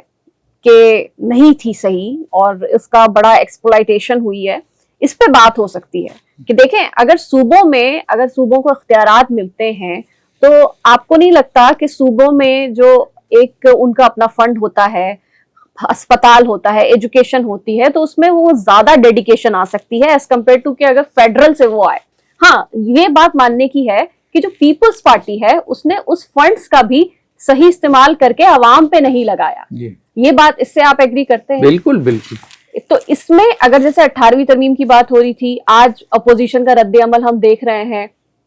کہ نہیں تھی صحیح اور اس کا بڑا ایکسپلائٹیشن ہوئی ہے, اس پہ بات ہو سکتی ہے کہ دیکھیں اگر صوبوں کو اختیارات ملتے ہیں تو آپ کو نہیں لگتا کہ صوبوں میں جو ایک ان کا اپنا فنڈ ہوتا ہے, اسپتال ہوتا ہے, ایجوکیشن ہوتی ہے, تو اس میں وہ زیادہ ڈیڈیکیشن آ سکتی ہے ایز کمپیئر ٹو کہ اگر فیڈرل سے وہ آئے. ہاں یہ بات ماننے کی ہے کہ جو پیپلز پارٹی ہے اس نے اس فنڈز کا بھی صحیح استعمال کر کے عوام پہ نہیں لگایا. یہ بات اس سے آپ ایگری کرتے ہیں؟ بالکل بالکل. تو اس میں اگر جیسے 18ویں ترمیم کی بات ہو رہی تھی, آج اپوزیشن کا رد عمل ہم دیکھ رہے ہیں,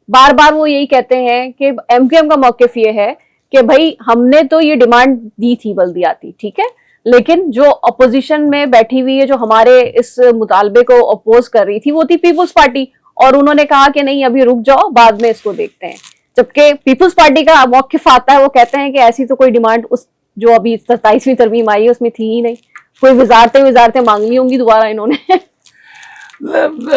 بار بار وہ یہی کہتے ہیں کہ ایم کیو ایم کا موقف یہ ہے کہ بھائی ہم نے تو یہ ڈیمانڈ دی تھی بلدیاتی, ٹھیک ہے, لیکن جو اپوزیشن میں بیٹھی ہوئی ہے, جو ہمارے اس مطالبے کو اپوز کر رہی تھی, وہ تھی پیپلز پارٹی, اور انہوں نے کہا کہ نہیں ابھی رک جاؤ, بعد میں اس کو دیکھتے ہیں. جبکہ پیپلز پارٹی کا موقف آتا ہے, وہ کہتے ہیں کہ ایسی تو کوئی ڈیمانڈ اس جو ابھی 27ویں ترمیم آئی ہے اس میں تھی ہی نہیں, کوئی وزارتیں مانگنی ہوں گی دوبارہ انہوں نے.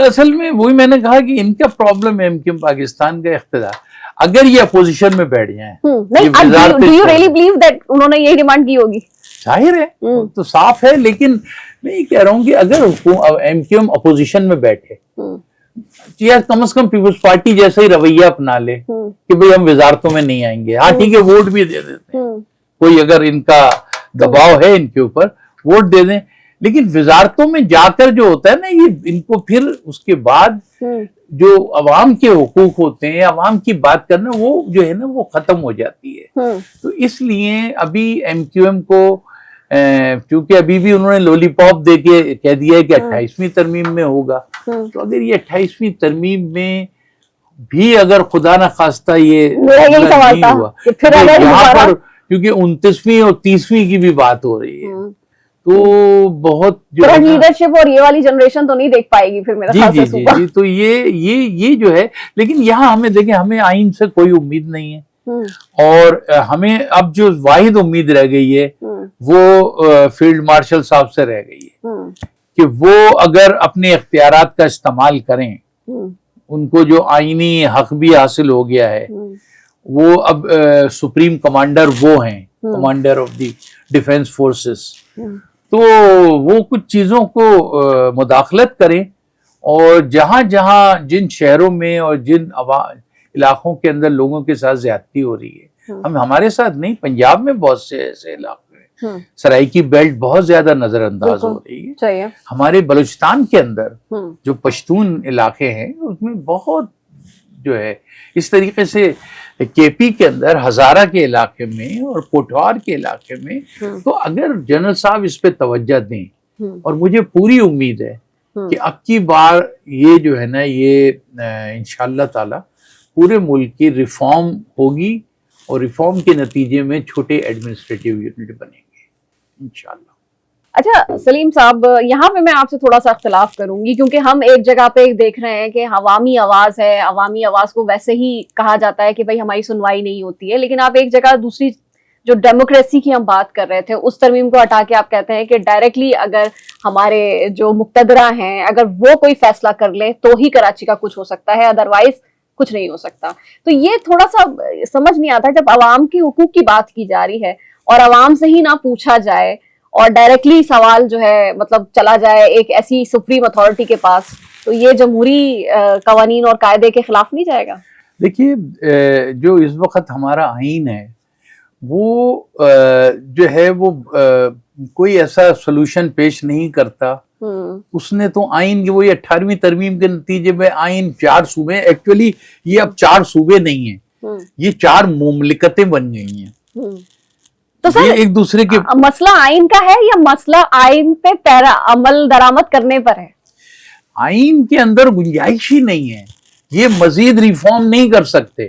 اصل میں وہی میں نے کہا کہ ان کا پرابلم ہے ایم پاکستان کا اقتدار. اگر یہ اپوزیشن میں بیٹھ جائیں, do you really believe that انہوں نے یہی ڈیمانڈ کی ہوگی؟ ظاہر ہے تو صاف ہے, لیکن میں یہ کہہ رہا ہوں کہ اگر ایم کیو ایم اپوزیشن میں بیٹھے یا کم از کم پیپلز پارٹی جیسا ہی رویہ اپنا لے کہ بھئی ہم وزارتوں میں نہیں آئیں گے, ہاں ٹھیک ہے ووٹ بھی دے دیتے ہیں, کوئی اگر ان کا دباؤ ہے ان کے اوپر ووٹ دے دیں, لیکن وزارتوں میں جا کر جو ہوتا ہے نا, یہ ان کو پھر اس کے بعد جو عوام کے حقوق ہوتے ہیں, عوام کی بات کرنا, وہ جو ہے نا وہ ختم ہو جاتی ہے. تو اس لیے ابھی ایم کیو ایم کو چونکہ ابھی بھی انہوں نے لولی پاپ دے کے کہہ دیا ہے کہ 28ویں ترمیم میں ہوگا, تو اگر یہ 28ویں ترمیم میں بھی اگر خدا نہ خواستہ یہ نہیں ہوا, یہاں پر کیونکہ 29ویں اور 30ویں کی بھی بات ہو رہی ہے, تو بہت جو لیڈرشپ اور یہ والی جنریشن تو نہیں دیکھ پائے گی پھر میرا خیال سے. جی تو یہ جو ہے, لیکن یہاں ہمیں دیکھیں ہمیں آئین سے کوئی امید نہیں ہے, اور ہمیں اب جو واحد امید رہ گئی ہے وہ فیلڈ مارشل صاحب سے رہ گئی ہے کہ وہ اگر اپنے اختیارات کا استعمال کریں, ان کو جو آئینی حق بھی حاصل ہو گیا ہے, وہ اب سپریم کمانڈر وہ ہیں, commander of the defence forces, تو وہ کچھ چیزوں کو مداخلت کریں, اور جہاں جہاں جن شہروں میں اور جن علاقوں کے اندر لوگوں کے ساتھ زیادتی ہو رہی ہے, ہمارے ساتھ نہیں, پنجاب میں بہت سے ایسے علاقے ہیں, سرائیکی بیلٹ بہت زیادہ نظر انداز ہو رہی ہے, ہمارے بلوچستان کے اندر جو پشتون علاقے ہیں اس میں بہت جو ہے اس طریقے سے, کے پی کے اندر ہزارہ کے علاقے میں اور پوٹھوار کے علاقے میں, تو اگر جنرل صاحب اس پہ توجہ دیں, اور مجھے پوری امید ہے کہ اب کی بار یہ جو ہے نا یہ انشاءاللہ تعالی پورے ملک کی ریفارم ہوگی, اور ریفارم کے نتیجے میں چھوٹے ایڈمنسٹریٹیو یونٹ بنیں گے انشاءاللہ. اچھا سلیم صاحب, یہاں پہ میں آپ سے تھوڑا سا اختلاف کروں گی, کیونکہ ہم ایک جگہ پہ دیکھ رہے ہیں کہ عوامی آواز ہے, عوامی آواز کو ویسے ہی کہا جاتا ہے کہ بھائی ہماری سنوائی نہیں ہوتی ہے, لیکن آپ ایک جگہ دوسری جو ڈیموکریسی کی ہم بات کر رہے تھے اس ترمیم کو ہٹا کے آپ کہتے ہیں کہ ڈائریکٹلی اگر ہمارے جو مقتدرہ ہیں اگر وہ کوئی فیصلہ کر لیں تو ہی کراچی کا کچھ ہو سکتا ہے, ادروائز کچھ نہیں ہو سکتا. تو یہ تھوڑا سا سمجھ نہیں آتا جب عوام کے حقوق کی بات کی جا رہی ہے اور عوام سے ہی نہ پوچھا جائے اور ڈائریکٹلی سوال جو ہے مطلب چلا جائے ایک ایسی سپریم اتھارٹی کے پاس, تو یہ جمہوری قوانین اور قاعدے کے خلاف نہیں جائے گا؟ دیکھیے جو اس وقت ہمارا آئین ہے وہ جو ہے وہ کوئی ایسا سولوشن پیش نہیں کرتا. اس نے تو آئین کی وہی 18ویں ترمیم کے نتیجے میں آئین 4 صوبے, ایکچولی یہ اب 4 صوبے نہیں ہیں, یہ 4 مملکتیں بن گئی ہیں. تو سر ایک دوسرے کے مسئلہ آئین کا ہے یا مسئلہ آئین پہ عمل درآمد کرنے پر ہے؟ آئین کے اندر گنجائش ہی نہیں ہے, یہ مزید ریفارم نہیں کر سکتے,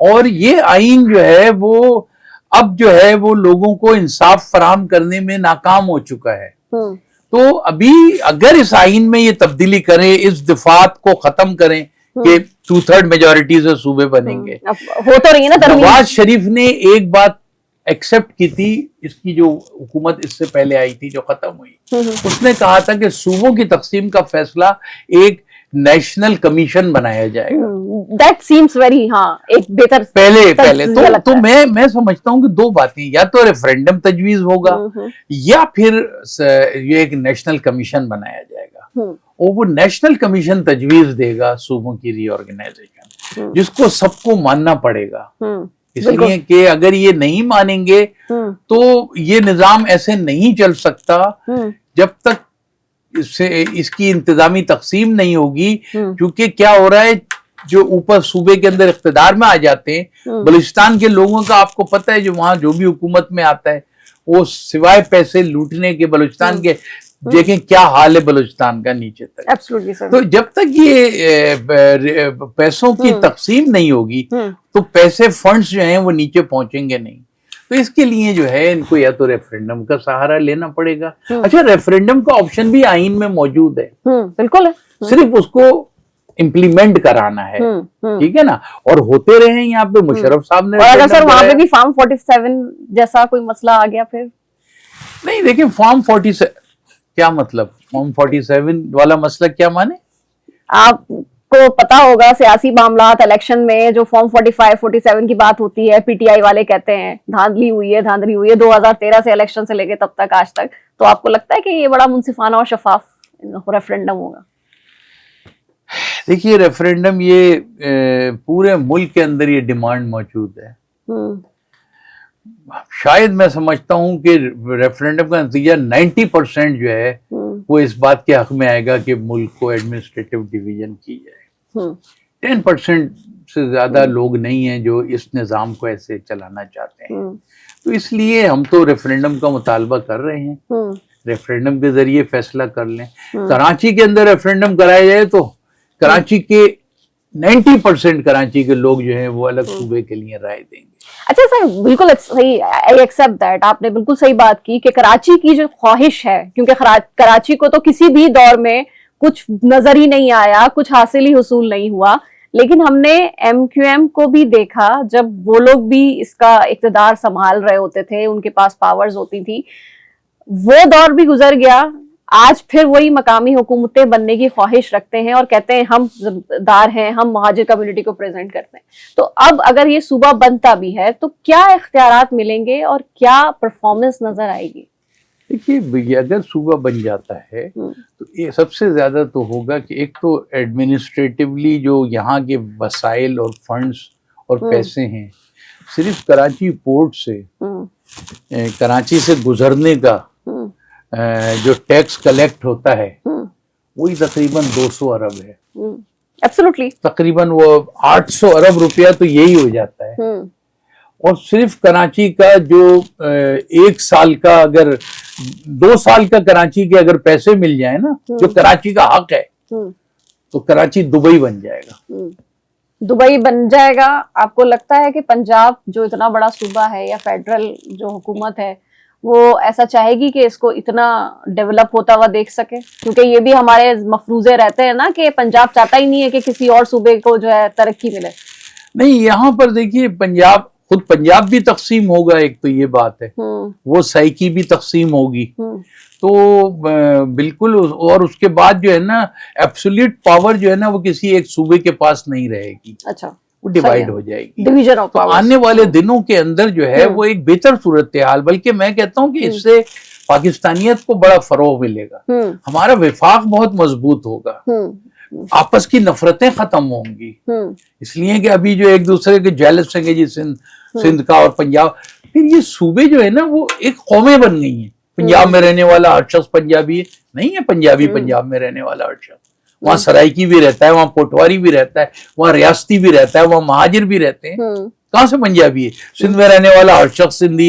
اور یہ آئین جو ہے وہ اب جو ہے وہ لوگوں کو انصاف فراہم کرنے میں ناکام ہو چکا ہے. تو ابھی اگر اس آئین میں یہ تبدیلی کریں, اس دفعات کو ختم کریں کہ 2/3 میجورٹی سے صوبے بنیں گے, ہو تو رہی ہے نا. نواز شریف نے ایک بات ایکسپٹ کی تھی, اس کی جو حکومت اس سے پہلے آئی تھی جو ختم ہوئی, اس نے کہا تھا کہ صوبوں کی تقسیم کا فیصلہ ایک نیشنل کمیشن بنایا جائے گا. That seems very ایک بہتر پہلے تو میں سمجھتا ہوں کہ 2 باتیں, یا تو ریفرینڈم تجویز ہوگا یا پھر یہ ایک نیشنل کمیشن بنایا جائے گا, اور وہ نیشنل کمیشن تجویز دے گا صوبوں کی ری آرگنائزیشن, جس کو سب کو ماننا پڑے گا, اس لیے کہ اگر یہ نہیں مانیں گے تو یہ نظام ایسے نہیں چل سکتا جب تک اس کی انتظامی تقسیم نہیں ہوگی. کیونکہ کیا ہو رہا ہے, جو اوپر صوبے کے اندر اقتدار میں آ جاتے ہیں, بلوچستان کے لوگوں کا آپ کو پتہ ہے جو وہاں جو بھی حکومت میں آتا ہے وہ سوائے پیسے لوٹنے کے بلوچستان کے دیکھیں کیا حال ہے بلوچستان کا نیچے تک. ایبسولوٹلی سر. تو جب تک یہ پیسوں کی تقسیم نہیں ہوگی تو پیسے فنڈز جو ہیں وہ نیچے پہنچیں گے نہیں. تو اس کے لیے جو ہے ان کو یا تو ریفرینڈم کا سہارا لینا پڑے گا. اچھا ریفرینڈم کا آپشن بھی آئین میں موجود ہے, بالکل ہے, صرف اس کو امپلیمنٹ کرانا ہے, ٹھیک ہے نا. اور ہوتے رہے یہاں پہ مشرف صاحب نے. اور اگر سر وہاں پہ بھی فارم 47 جیسا کوئی مسئلہ آ گیا پھر نہیں, دیکھیں فارم 47 کیا مطلب, فارم 47 والا مسئلہ کیا مانے؟ آپ کو پتا ہوگا سیاسی معاملات الیکشن میں جو فارم 45 47 کی بات ہوتی ہے, پی ٹی آئی والے کہتے ہیں دھاندلی ہوئی ہے 2013 سے الیکشن سے لے کے تب تک آج تک. تو آپ کو لگتا ہے کہ یہ بڑا منصفانہ اور شفاف ریفرینڈم ہوگا؟ دیکھیے ریفرینڈم یہ پورے ملک کے اندر یہ ڈیمانڈ موجود ہے. شاید میں سمجھتا ہوں کہ ریفرینڈم کا نتیجہ 90% جو ہے وہ اس بات کے حق میں آئے گا کہ ملک کو ایڈمنسٹریٹو ڈویژن کی جائے. 10% سے زیادہ لوگ نہیں ہیں جو اس نظام کو ایسے چلانا چاہتے ہیں. تو اس لیے ہم تو ریفرینڈم کا مطالبہ کر رہے ہیں, ریفرینڈم کے ذریعے فیصلہ کر لیں. کراچی کے اندر ریفرینڈم کرایا جائے تو کراچی کے 90% کراچی کے لوگ جو ہیں وہ الگ صوبے کے لیے رائے دیں گے. اچھا سر, بالکل صحیح, آئی ایکسپٹ دیٹ, آپ نے بالکل صحیح بات کی کہ کراچی کی جو خواہش ہے, کیونکہ کراچی کو تو کسی بھی دور میں کچھ نظر ہی نہیں آیا, کچھ حاصل ہی حصول نہیں ہوا, لیکن ہم نے ایم کیو ایم کو بھی دیکھا جب وہ لوگ بھی اس کا اقتدار سنبھال رہے ہوتے تھے, ان کے پاس پاورز ہوتی تھی, وہ دور بھی گزر گیا. آج پھر وہی مقامی حکومتیں بننے کی خواہش رکھتے ہیں اور کہتے ہیں ہم ذمہ ہیں, ہم مہاجر کمیونٹی کو پریزنٹ کرتے ہیں. تو اب اگر یہ صوبہ بنتا بھی ہے تو کیا اختیارات ملیں گے اور کیا پرفارمنس نظر آئے گی؟ دیکھیے اگر صوبہ بن جاتا ہے تو یہ سب سے زیادہ تو ہوگا کہ ایک تو ایڈمنسٹریٹولی جو یہاں کے وسائل اور فنڈز اور پیسے ہیں, صرف کراچی پورٹ سے کراچی سے گزرنے کا جو ٹیکس کلیکٹ ہوتا ہے وہی تقریباً 200 ارب ہے. ایبسولوٹلی تقریباً وہ 800 ارب روپیہ تو یہی ہو جاتا ہے. اور صرف کراچی کا جو 1 سال کا اگر 2 سال کا کراچی کے اگر پیسے مل جائیں نا جو کراچی کا حق ہے تو کراچی دبئی بن جائے گا. دبئی بن جائے گا. آپ کو لگتا ہے کہ پنجاب جو اتنا بڑا صوبہ ہے یا فیڈرل جو حکومت ہے وہ ایسا چاہے گی کہ اس کو اتنا ڈیولپ ہوتا ہوا دیکھ سکے؟ کیونکہ یہ بھی ہمارے مفروضے رہتے ہیں نا کہ پنجاب چاہتا ہی نہیں ہے کہ کسی اور صوبے کو جو ہے ترقی ملے. نہیں, یہاں پر دیکھیے خود پنجاب بھی تقسیم ہوگا, ایک تو یہ بات ہے, وہ سائیکی بھی تقسیم ہوگی تو بالکل. اور اس کے بعد جو ہے نا ایبسولیٹ پاور جو ہے نا وہ کسی ایک صوبے کے پاس نہیں رہے گی. اچھا, وہ ڈیوائیڈ ہو جائے گی. تو آنے والے دنوں کے اندر جو ہے وہ ایک بہتر صورتحال, بلکہ میں کہتا ہوں کہ اس سے پاکستانیت کو بڑا فروغ ملے گا, ہمارا وفاق بہت مضبوط ہوگا, آپس کی نفرتیں ختم ہوں گی. اس لیے کہ ابھی جو ایک دوسرے کے جیلس ہیں جی سندھ کا اور پنجاب, پھر یہ صوبے جو ہے نا وہ ایک قومیں بن گئی ہیں. پنجاب میں رہنے والا ہر شخص پنجابی نہیں ہے, پنجابی پنجاب میں رہنے والا ہر شخص, وہاں سرائکی بھی رہتا ہے, وہاں پوٹواری بھی رہتا ہے, وہاں ریاستی بھی رہتا ہے, وہاں مہاجر بھی رہتے ہیں. کہاں سے پنجابی ہے؟ سندھ میں رہنے والا ہر شخص سندھی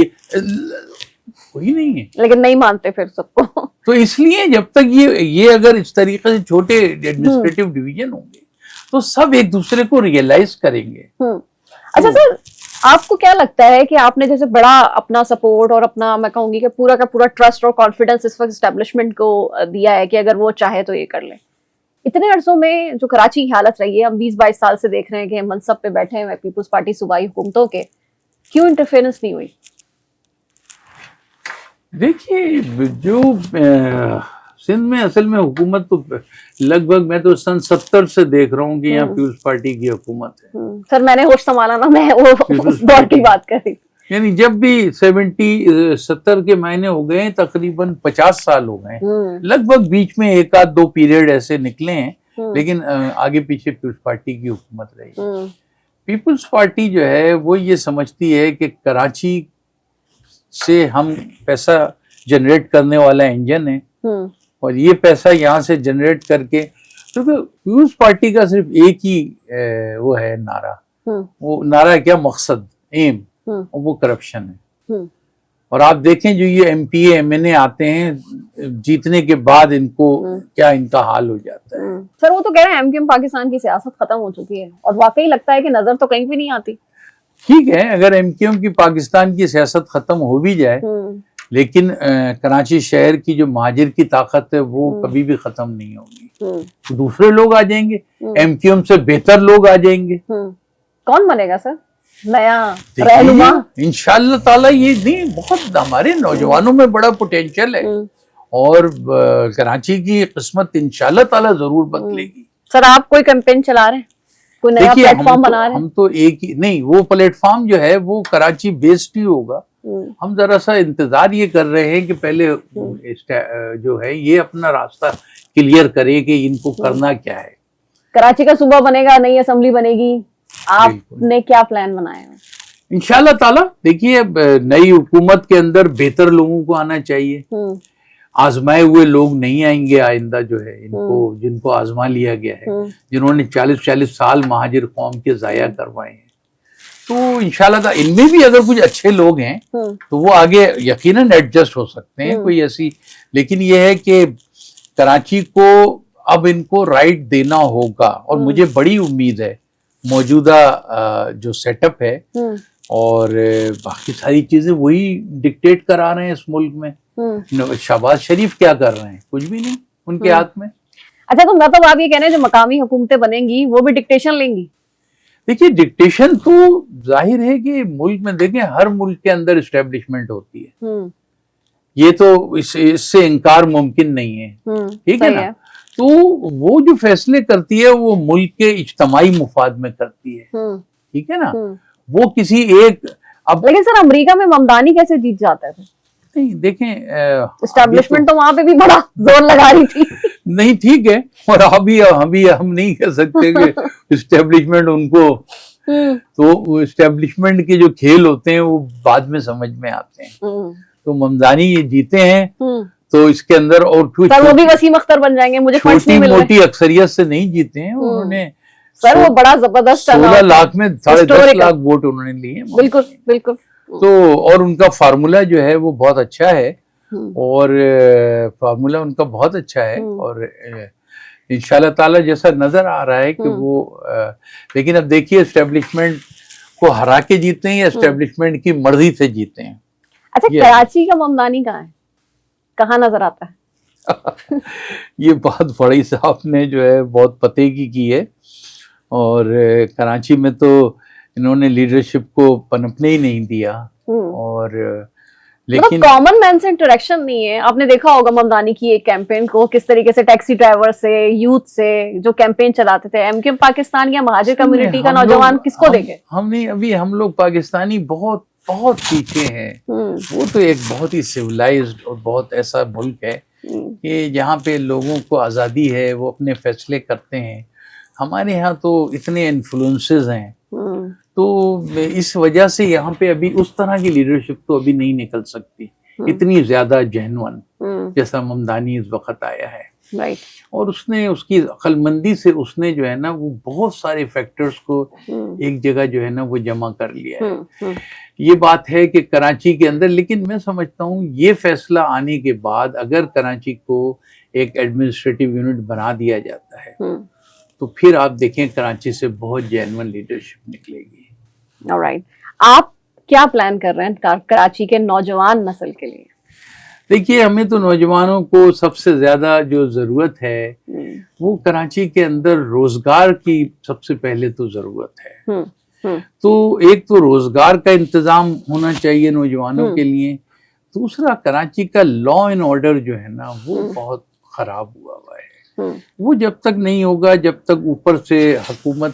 کوئی نہیں ہے, لیکن نہیں مانتے پھر سب کو. تو اس لیے جب تک یہ اگر اس طریقے سے چھوٹے ایڈمنسٹریٹو ڈویژن ہوں گے تو سب ایک دوسرے کو ریئلائز کریں گے. اچھا سر, آپ کو کیا لگتا ہے کہ آپ نے جیسے بڑا اپنا سپورٹ اور اپنا میں کہوں گی کہ پورا کا پورا ٹرسٹ اور کانفیڈنس اس وقت اسٹیبلشمنٹ کو دیا ہے کہ اگر وہ چاہے تو یہ کر لے, اتنے عرصوں میں جو کراچی کی حالت رہی ہے, ہم 20-22 سال سے دیکھ رہے ہیں کہ منصب پہ بیٹھے ہیں پیپلز پارٹی صوبائی حکومتوں کے, کیوں انٹرفیئرنس نہیں ہوئی؟ دیکھیے جو سندھ میں اصل میں حکومت تو لگ بھگ میں تو سن 70 سے دیکھ رہا ہوں کہ یہاں پیپلز پارٹی کی حکومت ہے. سر میں نے ہوش سنبھالا نا, میں وہ اس دور کی بات کر رہی. یعنی جب بھی 70 کے مہینے ہو گئے تقریباً 50 سال ہو گئے, لگ بھگ بیچ میں 1-2 پیریڈ ایسے نکلے ہیں, لیکن آگے پیچھے پیپلز پارٹی کی حکومت رہی. پیپلز پارٹی جو ہے وہ یہ سمجھتی ہے کہ کراچی سے ہم پیسہ جنریٹ کرنے والا انجن ہے, اور یہ پیسہ یہاں سے جنریٹ کر کے, کیونکہ پیپلز پارٹی کا صرف ایک ہی وہ ہے نعرہ, وہ نعرہ کیا مقصد, ایم, وہ کرپشن ہے. اور آپ دیکھیں جو یہ M P A M N A آتے ہیں جیتنے کے بعد ان کو کیا ان کا حال ہو جاتا ہے. سر وہ تو کہہ رہے ہیں ایم کیو ایم پاکستان کی سیاست ختم ہو چکی ہے اور واقعی لگتا ہے کہ نظر تو کہیں بھی نہیں آتی. ٹھیک ہے اگر ایم کیو ایم کی پاکستان کی سیاست ختم ہو بھی جائے لیکن کراچی شہر کی جو مہاجر کی طاقت ہے وہ کبھی بھی ختم نہیں ہوگی. دوسرے لوگ آ جائیں گے, ایم کیو ایم سے بہتر لوگ آ جائیں گے. کون بنے گا سر نیا رہنما؟ انشاءاللہ تعالیٰ یہ نہیں, بہت ہمارے نوجوانوں میں بڑا پوٹینشیل ہے اور کراچی کی قسمت انشاءاللہ تعالیٰ ضرور بدلے گی. سر آپ کوئی کیمپین چلا رہے ہیں, کوئی نیا پلیٹ فارم بنا رہے ہیں؟ ہم تو ایک ہی نہیں, وہ پلیٹ فارم جو ہے وہ کراچی بیسڈ ہی ہوگا. ہم ذرا سا انتظار یہ کر رہے ہیں کہ پہلے جو ہے یہ اپنا راستہ کلیئر کرے کہ ان کو کرنا کیا ہے. کراچی کا صوبہ بنے گا, نئی اسمبلی بنے گی, آپ نے کیا پلان بنایا ہے؟ انشاءاللہ تعالیٰ دیکھیے نئی حکومت کے اندر بہتر لوگوں کو آنا چاہیے. آزمائے ہوئے لوگ نہیں آئیں گے آئندہ جو ہے ان کو, جن کو آزما لیا گیا ہے, جنہوں نے 40 سال مہاجر قوم کے ضائع کروائے ہیں. تو انشاءاللہ ان میں بھی اگر کچھ اچھے لوگ ہیں تو وہ آگے یقیناً ایڈجسٹ ہو سکتے ہیں کوئی ایسی. لیکن یہ ہے کہ کراچی کو اب ان کو رائٹ دینا ہوگا اور مجھے بڑی امید ہے موجودہ جو سیٹ اپ ہے اور باقی ساری چیزیں وہی ڈکٹیٹ کرا رہے ہیں اس ملک میں. شہباز شریف کیا کر رہے ہیں؟ کچھ بھی نہیں ان کے ہاتھ میں. اچھا تو مطلب آپ یہ کہہ رہے ہیں جو مقامی حکومتیں بنیں گی وہ بھی ڈکٹیشن لیں گی؟ دیکھیے ڈکٹیشن تو ظاہر ہے کہ ملک میں دیکھیں ہر ملک کے اندر اسٹیبلشمنٹ ہوتی ہے, یہ تو اس سے انکار ممکن نہیں ہے. ٹھیک ہے نا, تو وہ جو فیصلے کرتی ہے وہ ملک کے اجتماعی مفاد میں کرتی ہے. ٹھیک ہے نا, وہ کسی ایک اب لیکن سر امریکہ میں ممدانی کیسے جیت جاتا ہے؟ نہیں دیکھیں اسٹیبلشمنٹ تو وہاں پہ بھی بڑا زور لگا رہی تھی. نہیں ٹھیک ہے, اور ہم نہیں کہہ سکتے کہ اسٹیبلشمنٹ ان کو, تو اسٹیبلشمنٹ کے جو کھیل ہوتے ہیں وہ بعد میں سمجھ میں آتے ہیں. تو ممدانی یہ جیتے ہیں تو اس کے اندر اور وہ بھی وسیم اختر بن جائیں گے, مجھے فنڈز نہیں مل رہے. موٹی اکثریت سے نہیں جیتے ہیں انہوں نے سر, وہ بڑا زبردست 16 لاکھ میں 10.5 لاکھ ووٹ انہوں نے لیے. بالکل بالکل. تو اور ان کا فارمولا جو ہے وہ بہت اچھا ہے اور فارمولا ان کا بہت اچھا ہے اور انشاءاللہ تعالی جیسا نظر آ رہا ہے کہ وہ لیکن اب دیکھیے اسٹیبلشمنٹ کو ہرا کے جیتے ہیں یا اسٹیبلشمنٹ کی مرضی سے جیتے ہیں. اچھا کراچی کا ممدانی کہاں ہے, کہاں نظر آتا ہے؟ یہ بات بڑی صاحب نے جو ہے بہت پتے کی ہے اور کراچی میں تو انہوں نے لیڈرشپ کو پنپنے ہی نہیں دیا اور لیکن کامن مین سے انٹریکشن نہیں ہے. آپ نے دیکھا ہوگا ممدانی کی ایک کیمپین کو کس طریقے سے ٹیکسی ڈرائیور سے یوتھ سے جو کیمپین چلاتے تھے, ایم کیو پاکستان یا مہاجر کمیونٹی کا نوجوان کس کو دیکھے؟ ہم نہیں, ابھی ہم لوگ پاکستانی بہت بہت پیچھے ہیں. وہ تو ایک بہت ہی سویلائزڈ اور بہت ایسا ملک ہے کہ جہاں پہ لوگوں کو آزادی ہے, وہ اپنے فیصلے کرتے ہیں. ہمارے ہاں تو اتنے انفلوئنسز ہیں تو اس وجہ سے یہاں پہ ابھی اس طرح کی لیڈرشپ تو ابھی نہیں نکل سکتی اتنی زیادہ جینون جیسا ممدانی اس وقت آیا ہے. اور اس نے اس کی عقل مندی سے اس نے جو ہے نا وہ بہت سارے فیکٹرز کو ایک جگہ جو ہے نا وہ جمع کر لیا ہے. یہ بات ہے کہ کراچی کے اندر, لیکن میں سمجھتا ہوں یہ فیصلہ آنے کے بعد اگر کراچی کو ایک ایڈمنسٹریٹو یونٹ بنا دیا جاتا ہے تو پھر آپ دیکھیں کراچی سے بہت جینون لیڈرشپ نکلے گی. آلرائٹ, آپ کیا پلان کر رہے ہیں کراچی کے نوجوان نسل کے لیے؟ دیکھیے ہمیں تو نوجوانوں کو سب سے زیادہ جو ضرورت ہے وہ کراچی کے اندر روزگار کی سب سے پہلے تو ضرورت ہے. تو ایک تو روزگار کا انتظام ہونا چاہیے نوجوانوں کے لیے. دوسرا کراچی کا لا اینڈ آرڈر جو ہے نا وہ بہت خراب ہوا ہے. وہ جب تک نہیں ہوگا جب تک اوپر سے حکومت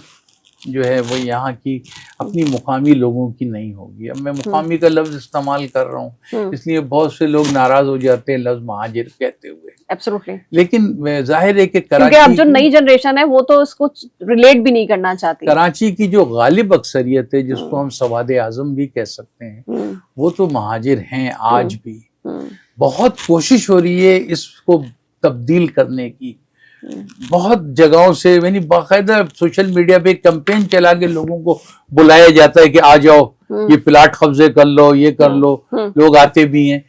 جو ہے وہ یہاں کی اپنی مقامی لوگوں کی نہیں ہوگی. اب میں مقامی کا لفظ استعمال کر رہا ہوں اس لیے بہت سے لوگ ناراض ہو جاتے ہیں لفظ مہاجر کہتے ہوئے. لیکن ظاہر ہے کہ کراچی اب جو نئی جنریشن ہے وہ تو اس کو ریلیٹ بھی نہیں کرنا چاہتی. کراچی کی جو غالب اکثریت ہے جس کو ہم سواد اعظم بھی کہہ سکتے ہیں وہ تو مہاجر ہیں آج بھی. بہت کوشش ہو رہی ہے اس کو تبدیل کرنے کی بہت جگہوں سے یعنی باقاعدہ سوشل میڈیا پہ کمپین چلا کے لوگوں کو بلایا جاتا ہے کہ آ جاؤ یہ پلاٹ قبضے کر لو، یہ کر لو، لوگ آتے بھی ہیں.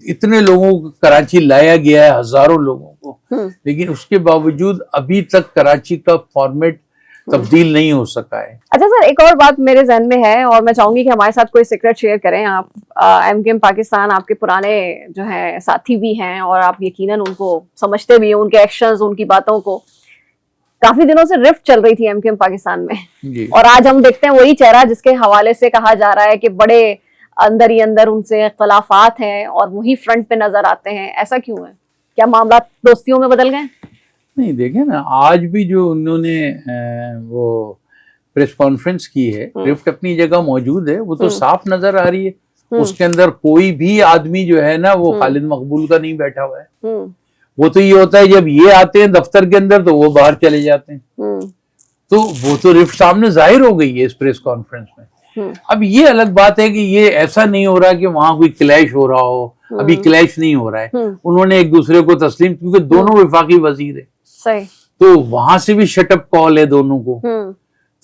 اتنے لوگوں کو کراچی لایا گیا ہے، ہزاروں لوگوں کو، لیکن اس کے باوجود ابھی تک کراچی کا فارمیٹ تبدیل نہیں ہو سکا ہے. اچھا سر، ایک اور بات میرے ذہن میں ہے اور میں چاہوں گی کہ ہمارے ساتھ کوئی سیکرٹ شیئر کریں آپ. ایم کیو ایم پاکستان آپ کے پرانے جو ہیں ساتھی بھی ہیں اور آپ یقیناً ان کو سمجھتے بھی ہیں، ان کے ایکشنز، ان کی باتوں کو. کافی دنوں سے رفٹ چل رہی تھی ایم کیو ایم پاکستان میں جی. اور آج ہم دیکھتے ہیں وہی چہرہ جس کے حوالے سے کہا جا رہا ہے کہ بڑے اندر ہی اندر ان سے اختلافات ہیں اور وہی فرنٹ پہ نظر آتے ہیں. ایسا کیوں ہے؟ کیا معاملات دوستیوں میں بدل گئے؟ نہیں دیکھیں نا، آج بھی جو انہوں نے وہ پریس کانفرنس کی ہے، رفٹ اپنی جگہ موجود ہے، وہ تو صاف نظر آ رہی ہے. اس کے اندر کوئی بھی آدمی جو ہے نا وہ خالد مقبول کا نہیں بیٹھا ہوا ہے. وہ تو یہ ہوتا ہے جب یہ آتے ہیں دفتر کے اندر تو وہ باہر چلے جاتے ہیں. تو وہ تو رفٹ سامنے ظاہر ہو گئی ہے اس پریس کانفرنس میں. اب یہ الگ بات ہے کہ یہ ایسا نہیں ہو رہا کہ وہاں کوئی کلیش ہو رہا ہو، ابھی کلیش نہیں ہو رہا ہے. انہوں نے ایک دوسرے کو تسلیم، کیونکہ دونوں وفاقی وزیر ہیں، صحیح، تو وہاں سے بھی شٹ اپ کال ہے دونوں کو.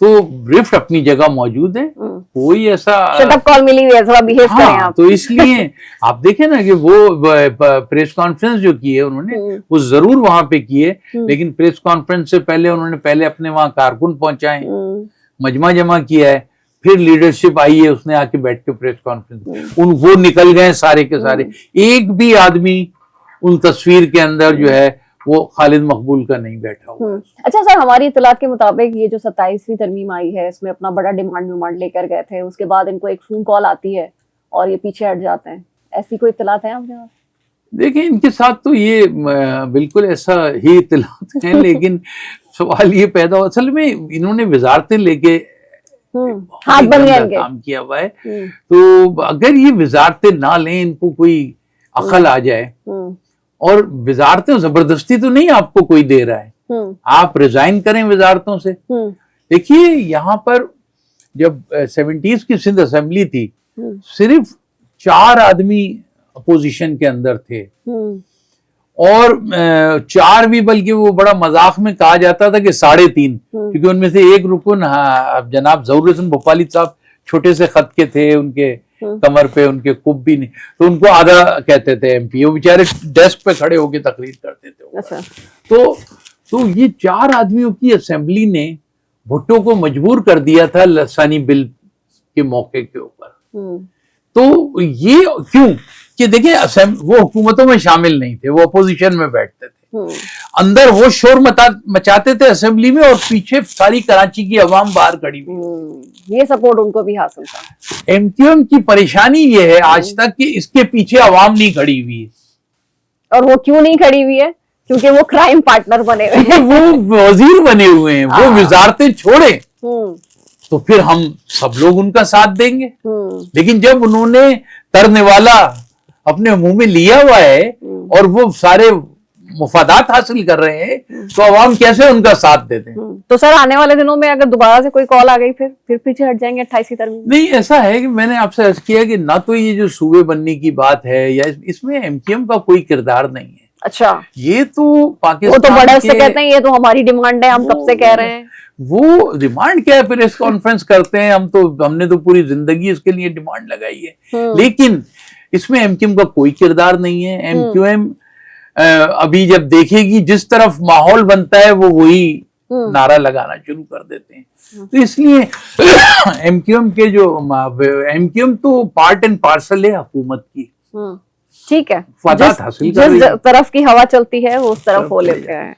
تو رفٹ اپنی جگہ موجود ہے، کوئی ایسا شٹ اپ کال ملی ہوئی ہے، تھوڑا بیہیو کریں آپ. تو اس لیے آپ دیکھیں نا کہ وہ پریس کانفرنس جو کی ہے انہوں نے وہ ضرور وہاں پہ کی ہے، لیکن پریس کانفرنس سے پہلے انہوں نے پہلے اپنے وہاں کارکن پہنچائے، مجمع جمع کیا ہے، پھر لیڈرشپ آئی ہے، اس نے آ کے بیٹھ کے پریس کانفرنس وہ نکل گئے سارے کے سارے. ایک بھی آدمی ان تصویر کے اندر جو ہے وہ خالد مقبول کا نہیں بیٹھا ہوا. اچھا سر، ہماری اطلاعات کے مطابق یہ جو 27ویں ترمیم آئی ہے اس میں اپنا بڑا ڈیمانڈ لے کر گئے تھے، اس کے بعد ان کو ایک فون کال آتی ہے اور یہ پیچھے ہٹ جاتے ہیں. ایسی کوئی اطلاعات ہیں آپ کے پاس؟ دیکھیں ان کے ساتھ تو یہ بالکل ایسا ہی اطلاعات ہیں، لیکن سوال یہ پیدا ہوا، اصل میں انہوں نے وزارتیں لے کے ہاتھ بن گیا کام کیا ہوا ہے. تو اگر یہ وزارتیں نہ لیں، ان کو کوئی عقل آ جائے، اور وزارتیں زبردستی تو نہیں آپ کو کوئی دے رہا ہے، آپ ریزائن کریں وزارتوں سے. دیکھیے یہاں پر جب 70s کی سندھ اسمبلی تھی، صرف 4 آدمی اپوزیشن کے اندر تھے، اور 4 بھی بلکہ وہ بڑا مذاق میں کہا جاتا تھا کہ 3.5، کیونکہ ان میں سے ایک رکن جناب ظہور حسن بھوپالی صاحب چھوٹے سے خط کے تھے، ان کے کمر پہ ان کے کب بھی نہیں، تو ان کو آدھا کہتے تھے ایم پی. وہ بیچارے ڈیسک پہ کھڑے ہو کے تقریر کرتے تھے. تو یہ 4 آدمیوں کی اسمبلی نے بھٹو کو مجبور کر دیا تھا لسانی بل کے موقع کے اوپر. تو یہ کیوں کہ دیکھیں وہ حکومتوں میں شامل نہیں تھے، وہ اپوزیشن میں بیٹھتے تھے، اندر وہ شور مچاتے تھے اسمبلی میں، اور پیچھے ساری کراچی کی عوام باہر کھڑی ہوئی. یہ سپورٹ ان کو بھی حاصل تھا. ایم کیو ایم کی پریشانی یہ ہے آج تک کہ اس کے پیچھے عوام نہیں کھڑی ہوئی ہے. اور وہ کیوں نہیں کھڑی ہوئی ہے؟ کیونکہ وہ کرائم پارٹنر بنے ہوئے ہیں، وہ وزیر بنے ہوئے ہیں، وہ وزارتیں چھوڑے تو پھر ہم سب لوگ ان کا ساتھ دیں گے. لیکن جب انہوں نے ترنے والا اپنے منہ میں لیا ہوا ہے اور وہ سارے مفادات حاصل کر رہے ہیں، تو عوام کیسے ان کا ساتھ دیتے ہیں؟ تو سر آنے والے دنوں میں اگر دوبارہ سے کوئی کال آ گئی پھر پیچھے ہٹ جائیں گے 28ویں ترمیم؟ نہیں، ایسا ہے کہ میں نے آپ سے عرض کیا کہ نہ تو یہ جو صوبے بننے کی بات ہے یا اس میں ایم کیو ایم کا کوئی کردار نہیں ہے. اچھا، یہ تو پاکستان، وہ تو بڑے سے کہتے ہیں یہ تو ہماری ڈیمانڈ ہے، ہم کب سے کہہ رہے ہیں. وہ ڈیمانڈ کیا ہے، پریس کانفرنس کرتے ہیں، ہم نے تو پوری زندگی اس کے لیے ڈیمانڈ لگائی ہے، لیکن اس میں ایم کیو ایم کا کوئی کردار نہیں ہے. ایم کیو ایم ابھی جب دیکھے گی جس طرف ماحول بنتا ہے وہ وہی نعرہ لگانا شروع کر دیتے ہیں. تو اس لیے ایم کیو ایم کے جو ایم کیو ایم تو پارٹ اینڈ پارسل ہے حکومت کی. ٹھیک ہے، فائدات حاصل کر رہی ہے، جس طرف کی ہوا چلتی ہے وہ اس طرف ہو لیتے ہیں.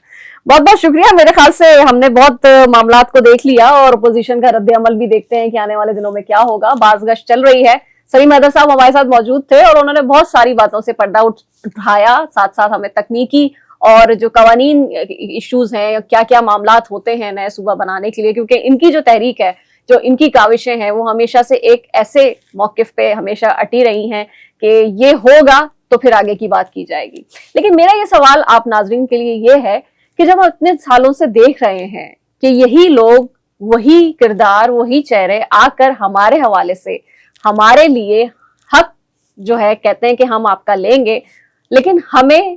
بہت بہت شکریہ. میرے خیال سے ہم نے بہت معاملات کو دیکھ لیا اور اپوزیشن کا رد عمل بھی دیکھتے ہیں کہ آنے والے دنوں میں کیا ہوگا. باز گشت چل رہی ہے. سلیم حیدر صاحب ہمارے ساتھ موجود تھے اور انہوں نے بہت ساری باتوں سے پردہ اٹھایا، ساتھ ساتھ ہمیں تکنیکی اور جو قوانین ایشوز ہیں، کیا کیا معاملات ہوتے ہیں نئے صوبہ بنانے کے لیے، کیونکہ ان کی جو تحریک ہے، جو ان کی کاوشیں ہیں، وہ ہمیشہ سے ایک ایسے موقف پہ ہمیشہ اٹی رہی ہیں کہ یہ ہوگا تو پھر آگے کی بات کی جائے گی. لیکن میرا یہ سوال آپ ناظرین کے لیے یہ ہے کہ جب ہم اتنے سالوں سے دیکھ رہے ہیں کہ یہی لوگ، وہی کردار، وہی چہرے آ کر ہمارے حوالے سے ہمارے لیے حق جو ہے کہتے ہیں کہ ہم آپ کا لیں گے، لیکن ہمیں